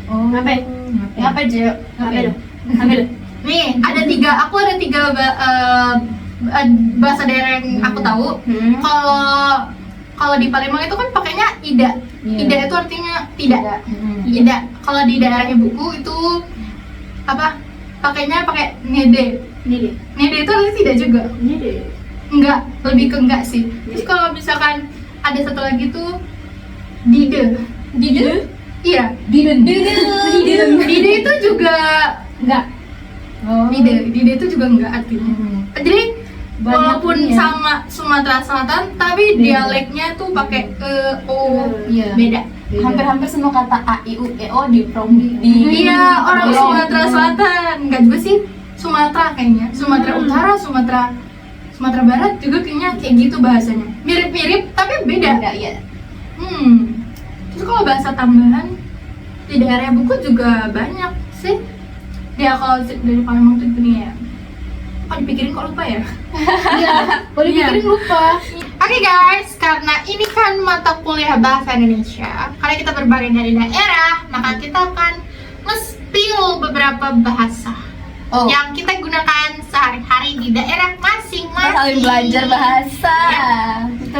[SPEAKER 3] ngapain?
[SPEAKER 4] Ngapa aja?
[SPEAKER 3] Ngapain? Ngapain?
[SPEAKER 2] Nih, ada tiga bahasa daerah yang aku tahu. Kalau di Palembang itu kan pakainya ida.
[SPEAKER 1] Iya.
[SPEAKER 2] Ida itu artinya tidak. Ida. Kalau di daerah ibuku itu apa? Pakainya pakai nede.
[SPEAKER 3] Ini deh.
[SPEAKER 2] Nede itu artinya tidak juga.
[SPEAKER 3] Ini deh.
[SPEAKER 2] Enggak, lebih ke enggak sih. Terus kalau misalkan ada satu lagi tuh dide.
[SPEAKER 4] Dide?
[SPEAKER 2] Iya.
[SPEAKER 1] Diden.
[SPEAKER 2] Dide itu juga
[SPEAKER 1] Enggak. Oh.
[SPEAKER 2] Dide itu juga enggak artinya. Jadi
[SPEAKER 1] Banyak
[SPEAKER 2] walaupun
[SPEAKER 1] ini ya.
[SPEAKER 2] sama Sumatera Selatan, tapi dialeknya tuh pakai o,
[SPEAKER 1] Iya.
[SPEAKER 2] beda.
[SPEAKER 4] Hampir-hampir semua kata a, i, u, e, o di
[SPEAKER 2] Iya, orang
[SPEAKER 4] Iya.
[SPEAKER 2] Sumatera Selatan. Enggak juga sih. Sumatera kayaknya. Sumatera Utara, Sumatera Barat juga kayaknya kayak gitu bahasanya. Mirip-mirip tapi beda.
[SPEAKER 4] ya.
[SPEAKER 2] Terus kalau bahasa tambahan di daerah buku juga banyak sih. Dia kalau dari Palembang tuh gini ya. Kok dipikirin kok lupa ya?
[SPEAKER 1] Iya. Boleh dipikirin lupa.
[SPEAKER 2] Oke guys, karena ini kan mata kuliah bahasa Indonesia, karena kita berbagai dari daerah, maka kita akan nge-spill beberapa bahasa
[SPEAKER 4] Oh,
[SPEAKER 2] yang kita gunakan sehari-hari di daerah
[SPEAKER 4] kita
[SPEAKER 2] masing-masing.
[SPEAKER 4] saling belajar bahasa.
[SPEAKER 2] Kita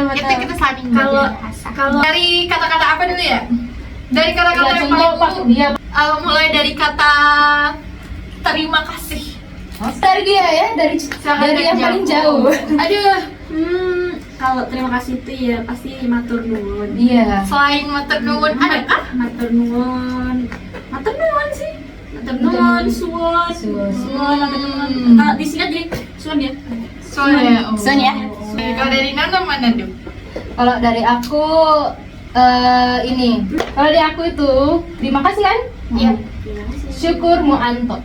[SPEAKER 2] saling
[SPEAKER 3] Kalau-
[SPEAKER 2] belajar bahasa.
[SPEAKER 3] kalau-
[SPEAKER 2] Dari kata-kata apa dulu ya? Dari kata-kata
[SPEAKER 1] Iya,
[SPEAKER 2] yang
[SPEAKER 1] contoh
[SPEAKER 2] paling
[SPEAKER 1] pas dia
[SPEAKER 2] mulai dari kata terima kasih.
[SPEAKER 4] Dari dia ya, dari
[SPEAKER 1] yang paling jauh.
[SPEAKER 2] Aduh,
[SPEAKER 3] Kalau terima kasih itu ya pasti matur nuwun.
[SPEAKER 1] Iya.
[SPEAKER 2] selain matur nuwun ada kah?
[SPEAKER 3] Matur nuwun. Matur nuwun sih. Matur nuwun, suwun.
[SPEAKER 1] Suwun.
[SPEAKER 3] Suwun, matur nuwun. Kalau disingkat jadi suwun ya.
[SPEAKER 2] Soalnya,
[SPEAKER 4] Sun ya.
[SPEAKER 2] Kalau dari Nana mana tuh?
[SPEAKER 1] Kalau dari aku ini, kalau dari aku itu terima kasih kan?
[SPEAKER 2] Iya.
[SPEAKER 1] Syukur Mu'anto.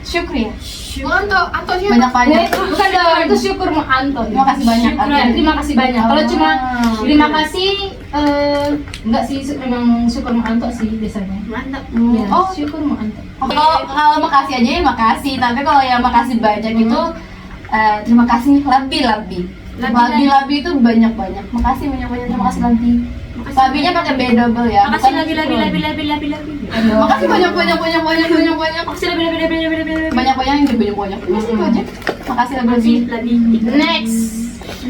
[SPEAKER 4] Syukri ya.
[SPEAKER 2] Anto siapa?
[SPEAKER 4] Banyak-banyak.
[SPEAKER 1] Bukan dong, itu syukur Mu'anto.
[SPEAKER 4] Terima kasih banyak.
[SPEAKER 1] Ya, terima kasih banyak. Kalau cuma
[SPEAKER 4] Oh.
[SPEAKER 1] terima kasih enggak sih, memang syukur Mu'anto sih biasanya.
[SPEAKER 3] Mantap.
[SPEAKER 1] Ya,
[SPEAKER 4] Oh.
[SPEAKER 1] syukur Mu'anto.
[SPEAKER 4] Kalau makasih aja ya makasih, tapi kalau yang makasih banyak itu terima kasih lebih itu banyak. Makasih banyak, terima kasih lebih. Labinya pakai B double ya.
[SPEAKER 3] Makasih
[SPEAKER 4] bukan
[SPEAKER 3] lebih.
[SPEAKER 4] Aduh. Makasih banyak.
[SPEAKER 3] Makasih lebih.
[SPEAKER 4] Banyak yang banyak. Makasih itu aja. Makasih lebih.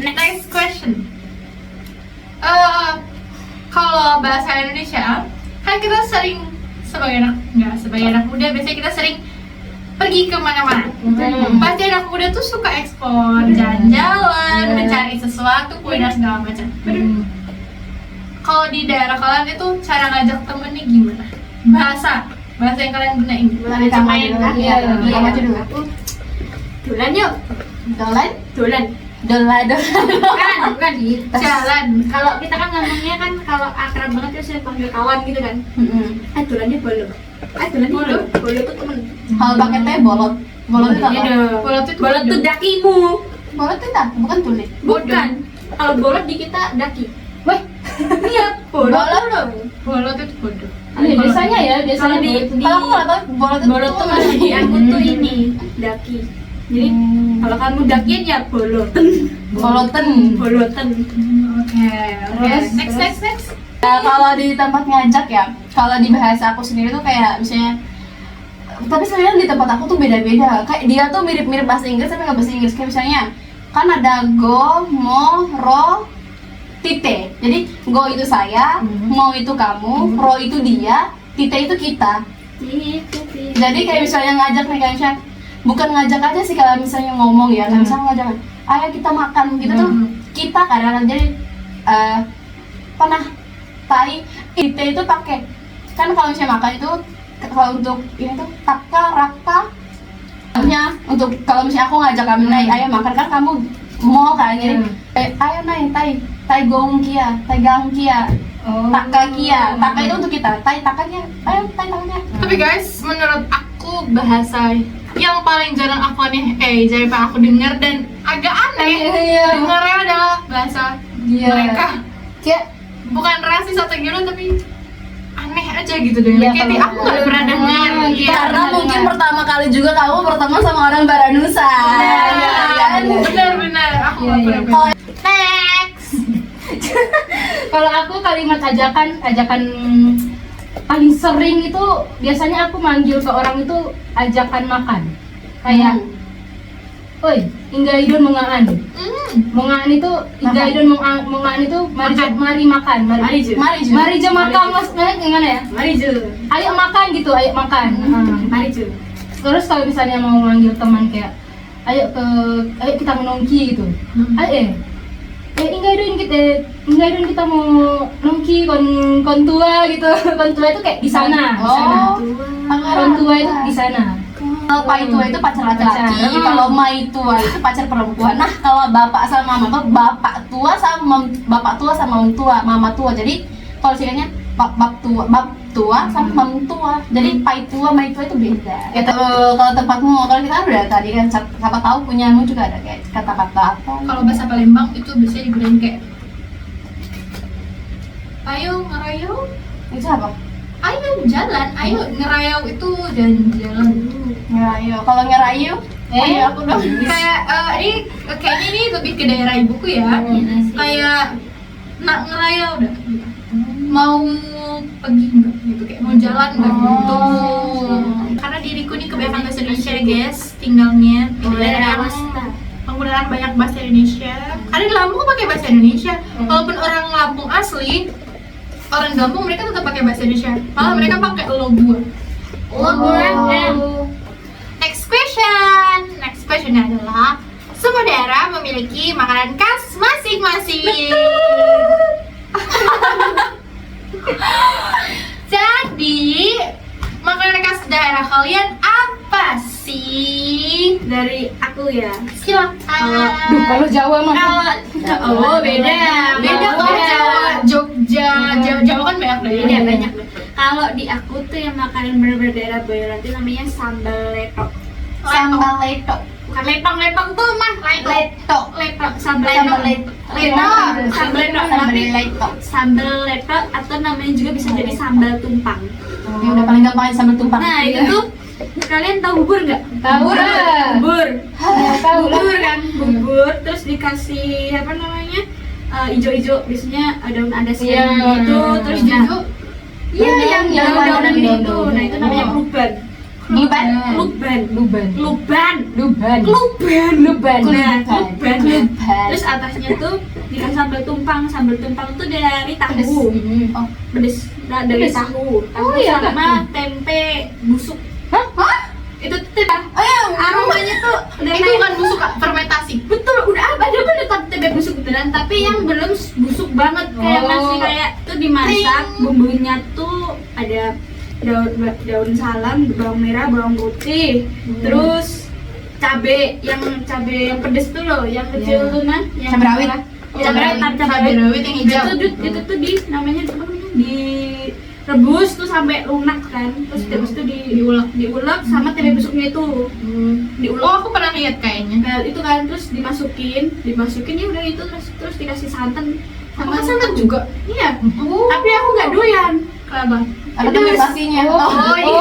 [SPEAKER 2] Next question. Kalau bahasa Indonesia kan kita sering sebagai anak muda biasanya kita sering pergi kemana-mana. Pasti anak muda tuh suka eksplor, jalan-jalan, mencari sesuatu, kuliner segala macam. Kalau di daerah kalian itu cara ngajak temennya gimana? Bahasa yang kalian gunain.
[SPEAKER 3] Main kan?
[SPEAKER 1] Iya,
[SPEAKER 4] Kamu aja dulu.
[SPEAKER 3] Dolan yuk.
[SPEAKER 4] Dolan.
[SPEAKER 3] Bukan.
[SPEAKER 2] Jalan.
[SPEAKER 3] Kalau kita kan ngomongnya kan kalau akrab banget terus saya panggil kawan gitu kan. Dolannya bolo. Bolo tuh temen.
[SPEAKER 4] Kalau pakai T bolot. Bolot itu apa?
[SPEAKER 2] Bolot
[SPEAKER 3] Bolo tuh dakimu.
[SPEAKER 4] Bolot itu apa? Bukan tulis.
[SPEAKER 3] Bukan. Kalau bolot di kita daki.
[SPEAKER 1] Weh,
[SPEAKER 3] Iya, bolot.
[SPEAKER 2] Bolot itu bodoh.
[SPEAKER 1] biasanya ya,
[SPEAKER 3] Kalau di
[SPEAKER 4] Kalau aku nggak tahu bolot itu.
[SPEAKER 3] bolot tuh masih di aku tuh ini daki. Jadi kalau kamu dakian ya boloten.
[SPEAKER 4] Boloten.
[SPEAKER 2] Oke.
[SPEAKER 1] Terus,
[SPEAKER 2] Next.
[SPEAKER 4] Kalau di tempat ngajak ya, kalau di bahasa aku sendiri tuh kayak misalnya, tapi sebenarnya di tempat aku tuh beda-beda. Kayak dia tuh mirip-mirip bahasa Inggris tapi nggak bahasa Inggris. Kayak misalnya kan ada go, mo, ro, tite. Jadi go itu saya, mo itu kamu, ro itu dia, tite itu kita. Jadi kayak misalnya ngajak nih kayak misalnya, bukan ngajak aja sih kalau misalnya ngomong ya, kayak misalnya ngajak, ayo kita makan gitu tuh kita kadang-kadang jadi tai tite itu pakai kan kalau misalnya makan itu kalau untuk ini tuh taka raka nya untuk kalau misalnya aku ngajak kamu naik ayo makan kan kamu mau kan jadi ayo naik tai gong kia tai gang kia taka kia taka itu untuk kita tai taka kia ayo tai taka kia.
[SPEAKER 2] Tapi guys, menurut aku bahasa yang paling jarang aku aku dengar dan agak aneh dengarnya adalah bahasa mereka.
[SPEAKER 1] Kayak
[SPEAKER 2] Bukan rasis atau gimana tapi aneh aja gitu deh.
[SPEAKER 1] Iya,
[SPEAKER 2] Kayak
[SPEAKER 1] kalau
[SPEAKER 2] aku nggak pernah dengar. Iya.
[SPEAKER 4] Karena mungkin pertama kali juga kamu bertemu sama orang Baranusa.
[SPEAKER 2] Benar. Aku nggak pernah.
[SPEAKER 4] Kalau
[SPEAKER 2] Next.
[SPEAKER 1] kalau aku kalimat ajakan paling sering itu biasanya aku manggil ke orang itu ajakan makan. Kayak oi, inggaidon mengaan. Mengaan itu inggaidon mengaan itu mari makan. Mari je makan maksudnya gimana ya? Ayo makan gitu, ayo makan. Terus kalau misalnya mau manggil teman kayak ayo kita menongki gitu. Inggaidon kita mau nongki kon tua gitu. Kon tua itu kayak di sana. Kon tua itu di sana.
[SPEAKER 4] Kalau pai tua itu pacar laki-laki, kalau mai tua itu pacar perempuan. Nah, kalau bapak sama mama tuh bapak tua sama mam tua, mama tua. Jadi kalau singkatnya bab tua sama mam tua. Jadi pai tua, mai tua itu beda. Kalau tempatmu, kalau kita udah tadi kan siapa tahu punyamu juga ada kayak kata-kata apa.
[SPEAKER 2] Kalau bahasa Palembang itu biasanya digunain kayak ayo ngerayu.
[SPEAKER 4] Itu apa?
[SPEAKER 2] Ayo jalan, ayo ngerayu itu jalan.
[SPEAKER 4] Ngerayu. Kalau ngerayu, aku dong.
[SPEAKER 2] Kayaknya ini lebih ke daerah ibuku ya. Kayak nak ngerayu udah. Mau pergi enggak gitu kayak mau jalan enggak gitu. Karena diriku ini kebanyakan bahasa Indonesia guys, tinggalnya penggunaan banyak bahasa Indonesia. Ada di Lampung pakai bahasa Indonesia. Walaupun orang Lampung asli, orang Lampung mereka tetap pakai bahasa Indonesia. Malah mereka pakai lo gua. Next question adalah semua daerah memiliki makanan khas masing-masing. Jadi makanan khas daerah kalian apa sih?
[SPEAKER 3] Dari aku ya.
[SPEAKER 2] Silakan.
[SPEAKER 1] Kalau Jawa mah
[SPEAKER 3] Oh, beda.
[SPEAKER 2] Beda kok Jawa, Jogja, Jawa kan banyak
[SPEAKER 3] Beda
[SPEAKER 2] daerah.
[SPEAKER 3] banyak. Kalau di aku tuh yang makanan bener-bener daerah Boyolali itu namanya sambal letok.
[SPEAKER 1] Sambal leto.
[SPEAKER 3] Bukan lepong tuh mah
[SPEAKER 1] Leto.
[SPEAKER 3] letok sambal
[SPEAKER 1] Sambal
[SPEAKER 3] letok.
[SPEAKER 1] leto.
[SPEAKER 3] Sambal letok
[SPEAKER 1] Sambal
[SPEAKER 3] tapi
[SPEAKER 1] leto.
[SPEAKER 3] sambal letok atau namanya juga bisa jadi sambal tumpang.
[SPEAKER 1] Yang udah paling gampang sambal tumpang.
[SPEAKER 3] Nah itu tuh kalian tahu bubur nggak?
[SPEAKER 1] Tahu lah.
[SPEAKER 3] Bubur.
[SPEAKER 1] Tahu lah.
[SPEAKER 3] Bubur kan, bubur terus dikasih apa namanya ijo-ijo biasanya daun adasnya
[SPEAKER 1] Iya.
[SPEAKER 3] gitu terus
[SPEAKER 2] Ijo-ijo?
[SPEAKER 3] iya yang daun-daunan
[SPEAKER 1] daun-daunan.
[SPEAKER 3] gitu. Nah itu namanya
[SPEAKER 1] Oh.
[SPEAKER 3] kluban.
[SPEAKER 1] Luban.
[SPEAKER 3] Kluban.
[SPEAKER 1] Luban.
[SPEAKER 3] Kluban.
[SPEAKER 1] Luban.
[SPEAKER 3] Kluban.
[SPEAKER 1] Luban.
[SPEAKER 3] Nah, kluban.
[SPEAKER 1] Luban.
[SPEAKER 3] Terus atasnya tuh dikasih sambal tumpang. Sambal tumpang tuh dari
[SPEAKER 1] Pedes.
[SPEAKER 3] tahu.
[SPEAKER 1] Oh.
[SPEAKER 3] Pedes. Nah, dari
[SPEAKER 1] Pedes.
[SPEAKER 3] tahu. Tahu
[SPEAKER 1] iya,
[SPEAKER 3] sama tempe busuk.
[SPEAKER 1] Hah?
[SPEAKER 3] Itu tuh aromanya tuh udah
[SPEAKER 2] Itu
[SPEAKER 3] naik.
[SPEAKER 2] kan busuk fermentasi.
[SPEAKER 3] Betul, udah ada kan tempe busuk beneran, tapi yang belum busuk banget kayak
[SPEAKER 1] Oh.
[SPEAKER 3] masih kayak tuh dimasak, bumbunya tuh ada daun salam, bawang merah, bawang putih, terus cabe yang pedes tuh loh, yang kecil
[SPEAKER 1] Iya.
[SPEAKER 3] tuh nah, yang
[SPEAKER 1] Cabai rawit.
[SPEAKER 3] merah. Cabai rawit,
[SPEAKER 2] Cabai rawit yang hijau.
[SPEAKER 3] Itu tuh di namanya apa namanya? Direbus tuh sampai lunak kan, terus habis itu diulek sama tempe busuknya itu. Diulek.
[SPEAKER 2] Oh, aku pernah lihat kayaknya.
[SPEAKER 3] Nah, itu kan terus dimasukin ya udah itu terus dikasih santan
[SPEAKER 2] Sama santan juga.
[SPEAKER 3] Iya.
[SPEAKER 2] Oh.
[SPEAKER 3] Tapi aku nggak doyan. Kenapa?
[SPEAKER 1] Ada fermentasinya.
[SPEAKER 2] Oh, iya.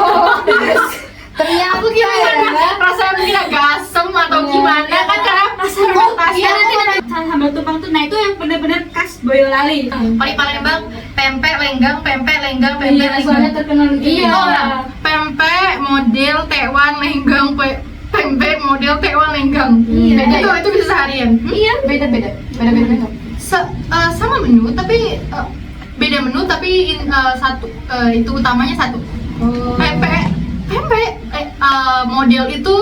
[SPEAKER 1] Ternyata
[SPEAKER 2] Aku gimana? Rasanya mungkin agak asem atau gimana kan karena rasa fermentasi.
[SPEAKER 3] Iya nanti sambal tumpang tuh, nah itu yang benar-benar khas Boyolali.
[SPEAKER 2] Paling Palembang, pempek lenggang,
[SPEAKER 1] Iya, soalnya terkenal gitu.
[SPEAKER 3] Iya.
[SPEAKER 2] Oh, pempek model tewan lenggang, pempek model tewan lenggang.
[SPEAKER 1] Iya.
[SPEAKER 2] Itu bisa seharian.
[SPEAKER 1] Iya, beda-beda. Beda-beda.
[SPEAKER 2] Sama menu tapi beda menu tapi itu utamanya satu.
[SPEAKER 1] Oh.
[SPEAKER 2] Pempek model itu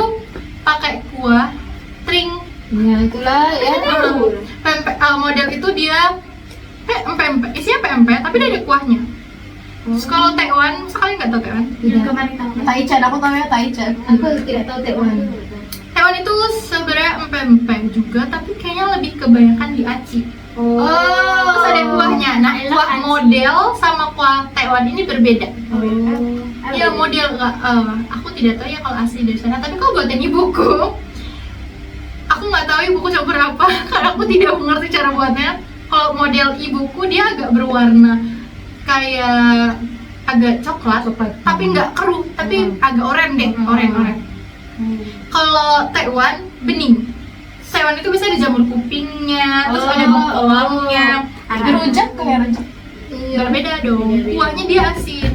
[SPEAKER 2] pakai kuah tring.
[SPEAKER 1] Ya, itulah ya.
[SPEAKER 2] Pempek model itu dia pempek isinya pempek tapi dia ada kuahnya. Terus kalau tekwan sekali nggak tahu tekwan.
[SPEAKER 3] Yang kemarin tahu.
[SPEAKER 1] Taichan, aku tahu ya Taichan. Aku tidak tahu Taiwan.
[SPEAKER 2] Tekwan itu sebenarnya pempek juga tapi kayaknya lebih kebanyakan di aci. Terus ada kuahnya. Nah, kuah model sama kuah tekwan ini berbeda. Iya model aku tidak tahu ya kalau asli dari sana. Tapi kalau buatan ibuku, aku nggak tahu ibuku campur apa karena aku tidak mengerti cara buatnya. Kalau model ibuku dia agak berwarna kayak agak coklat, tapi nggak keruh, tapi agak oranye deh, oranye. Kalau tekwan bening. Tekwan itu bisa ada jamur kupingnya, terus ada bawangnya.
[SPEAKER 3] Ada
[SPEAKER 1] Rujak kayak rujak.
[SPEAKER 2] Berbeda dong. Kuahnya dia asin.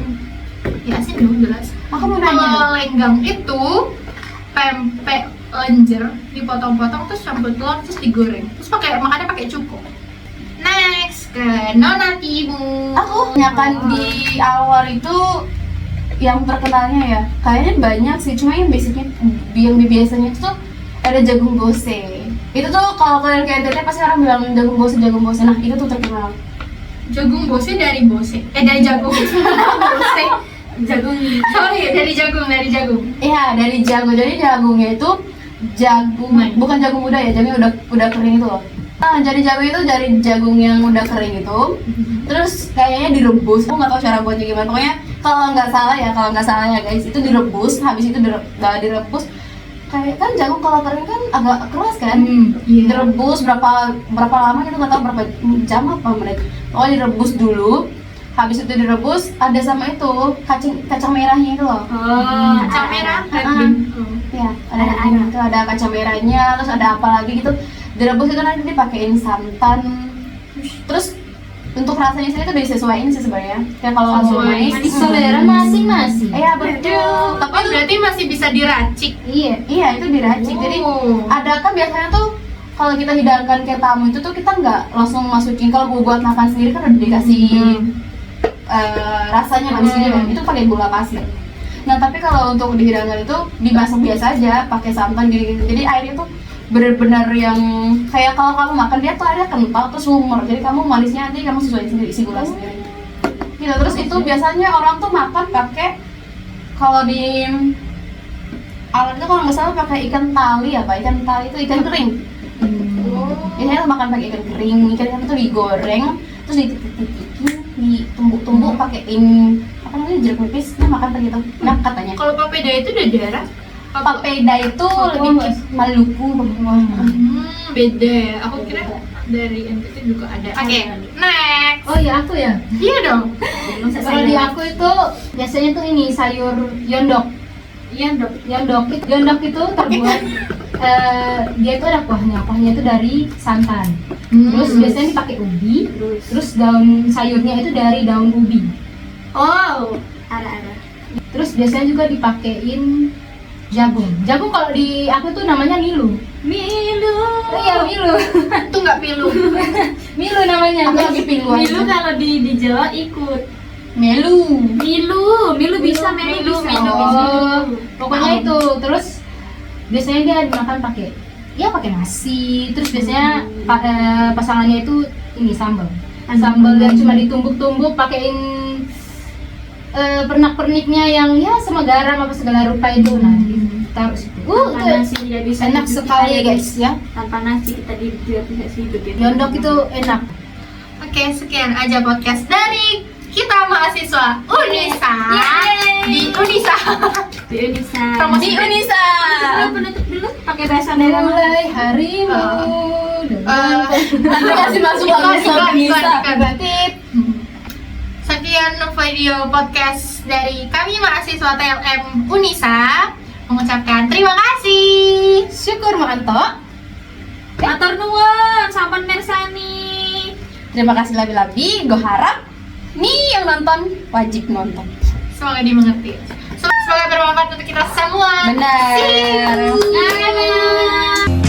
[SPEAKER 2] Ya asin dong jelas.
[SPEAKER 1] Aku mau nanya.
[SPEAKER 2] Kalau lenggang itu pempek lenjer dipotong-potong terus campur telur terus digoreng. Terus makannya pakai cuko. Next ke Nona Timu.
[SPEAKER 1] Aku tanyakan di awal itu yang terkenalnya ya. Kayaknya banyak sih, cuma yang basicnya yang biasanya itu tuh ada jagung gose. Itu tuh kalau kalian ke NTT pasti orang bilang jagung gose. Nah, itu tuh terkenal.
[SPEAKER 2] Jagung bose dari bose. Dari jagung. Bose.
[SPEAKER 3] jagung.
[SPEAKER 2] Sorry, dari jagung.
[SPEAKER 1] Iya, dari jagung. Jadi jagungnya itu jagung, bukan jagung muda ya, jagungnya udah kering itu loh. Nah, jadi jagung itu dari jagung yang udah kering itu, terus kayaknya direbus. Aku nggak tahu cara buatnya gimana. Pokoknya kalau nggak salah ya guys, itu direbus. Habis itu direbus. Kayak kan jagung kalau kering kan agak keras kan.
[SPEAKER 2] Iya.
[SPEAKER 1] Direbus berapa lama gitu, nggak tahu berapa jam apa menit. Pokoknya direbus dulu. Habis itu direbus ada sama itu kacang merahnya itu loh.
[SPEAKER 3] Oh,
[SPEAKER 2] Kacang merah.
[SPEAKER 1] Ya, ada kacang merahnya, terus ada apa lagi gitu. Direbus itu nanti dipakein santan. Terus untuk rasanya sendiri tuh disesuaiin sih sebenarnya. Kayak kalau mau manis,
[SPEAKER 2] Selera
[SPEAKER 1] masing-masing. Iya betul.
[SPEAKER 2] Tapi berarti masih bisa diracik.
[SPEAKER 1] Iya itu diracik. Jadi
[SPEAKER 2] Oh.
[SPEAKER 1] ada kan biasanya tuh kalau kita hidangkan ke tamu itu tuh kita nggak langsung masukin. Kalau buat makan sendiri kan udah dikasih rasanya manisnya kan. Itu pakai gula pasir. Nah tapi kalau untuk dihidangkan itu dimasak biasa aja, pakai santan gitu. Jadi airnya tuh benar-benar yang kayak kalau kamu makan dia tuh airnya kental terus sumber. Jadi kamu manisnya nanti kamu sesuai sendiri, isi gula sendiri. Gitu. Terus itu biasanya orang tuh makan pakai kalau di awal itu kalau nggak salah pakai ikan tali apa? Ikan tali itu ikan kering.
[SPEAKER 4] Biasanya makan pakai ikan kering, ikan itu digoreng, terus dititik-titikin, ditumbuk-tumbuk pakein apa namanya jeruk nipis, nah makan begitu. Nah katanya.
[SPEAKER 2] Kalau papeda itu udah daerah?
[SPEAKER 4] Papeda itu lebih ke Maluku, Papua.
[SPEAKER 2] Beda ya. Aku kira dari NTT juga ada. Oke, next.
[SPEAKER 1] Oh ya aku ya.
[SPEAKER 2] Iya dong.
[SPEAKER 1] Kalau di aku itu biasanya tuh ini sayur yondok. Yondok itu terbuat dia itu ada kuahnya itu dari santan. Terus biasanya dipakai ubi. Terus daun sayurnya itu dari daun ubi.
[SPEAKER 2] Oh,
[SPEAKER 3] Ada.
[SPEAKER 1] Terus biasanya juga dipakein jagung. Jagung kalau di aku tuh namanya milu.
[SPEAKER 3] Milu.
[SPEAKER 1] Oh iya milu.
[SPEAKER 2] itu nggak pilu.
[SPEAKER 1] Milu namanya.
[SPEAKER 4] Aku lagi pilu
[SPEAKER 3] Milu
[SPEAKER 4] aja.
[SPEAKER 3] kalau di Jawa ikut.
[SPEAKER 4] Melu.
[SPEAKER 3] Milu bisa, Milu bisa.
[SPEAKER 1] Oh, pokoknya itu. Terus biasanya dia dimakan pakai nasi. Terus biasanya pasangannya itu ini sambal yang cuma ditumbuk-tumbuk pakein pernak-perniknya yang ya sama garam apa segala rupa itu. Nah ditaruh situ.
[SPEAKER 3] Tanpa
[SPEAKER 1] Itu
[SPEAKER 3] nasi tidak bisa
[SPEAKER 1] enak
[SPEAKER 3] hidup
[SPEAKER 1] sekali
[SPEAKER 3] kita
[SPEAKER 1] ya guys ya.
[SPEAKER 3] Tanpa nasi kita tidak bisa hidup ya.
[SPEAKER 1] Yondok itu enak.
[SPEAKER 2] Oke, sekian aja podcast dari kita mahasiswa Unisa. Di Unisa.
[SPEAKER 3] Di Unisa.
[SPEAKER 2] Promosi
[SPEAKER 4] Di Unisa.
[SPEAKER 3] Penutup dulu pakai bahasa daerah.
[SPEAKER 1] Mulai harimu.
[SPEAKER 4] Nanti kasih masuk langsung bisa.
[SPEAKER 2] Iklan. Sekian video podcast dari kami mahasiswa TLM Unisa. Mengucapkan terima kasih.
[SPEAKER 1] Syukur mantok.
[SPEAKER 3] Matur nuwun sampean Mersani.
[SPEAKER 4] Terima kasih labi-labi. Gue harap nih yang nonton wajib nonton.
[SPEAKER 2] Semoga dimengerti. Semoga bermanfaat untuk kita semua.
[SPEAKER 4] Benar.
[SPEAKER 2] See you.
[SPEAKER 3] Dadah.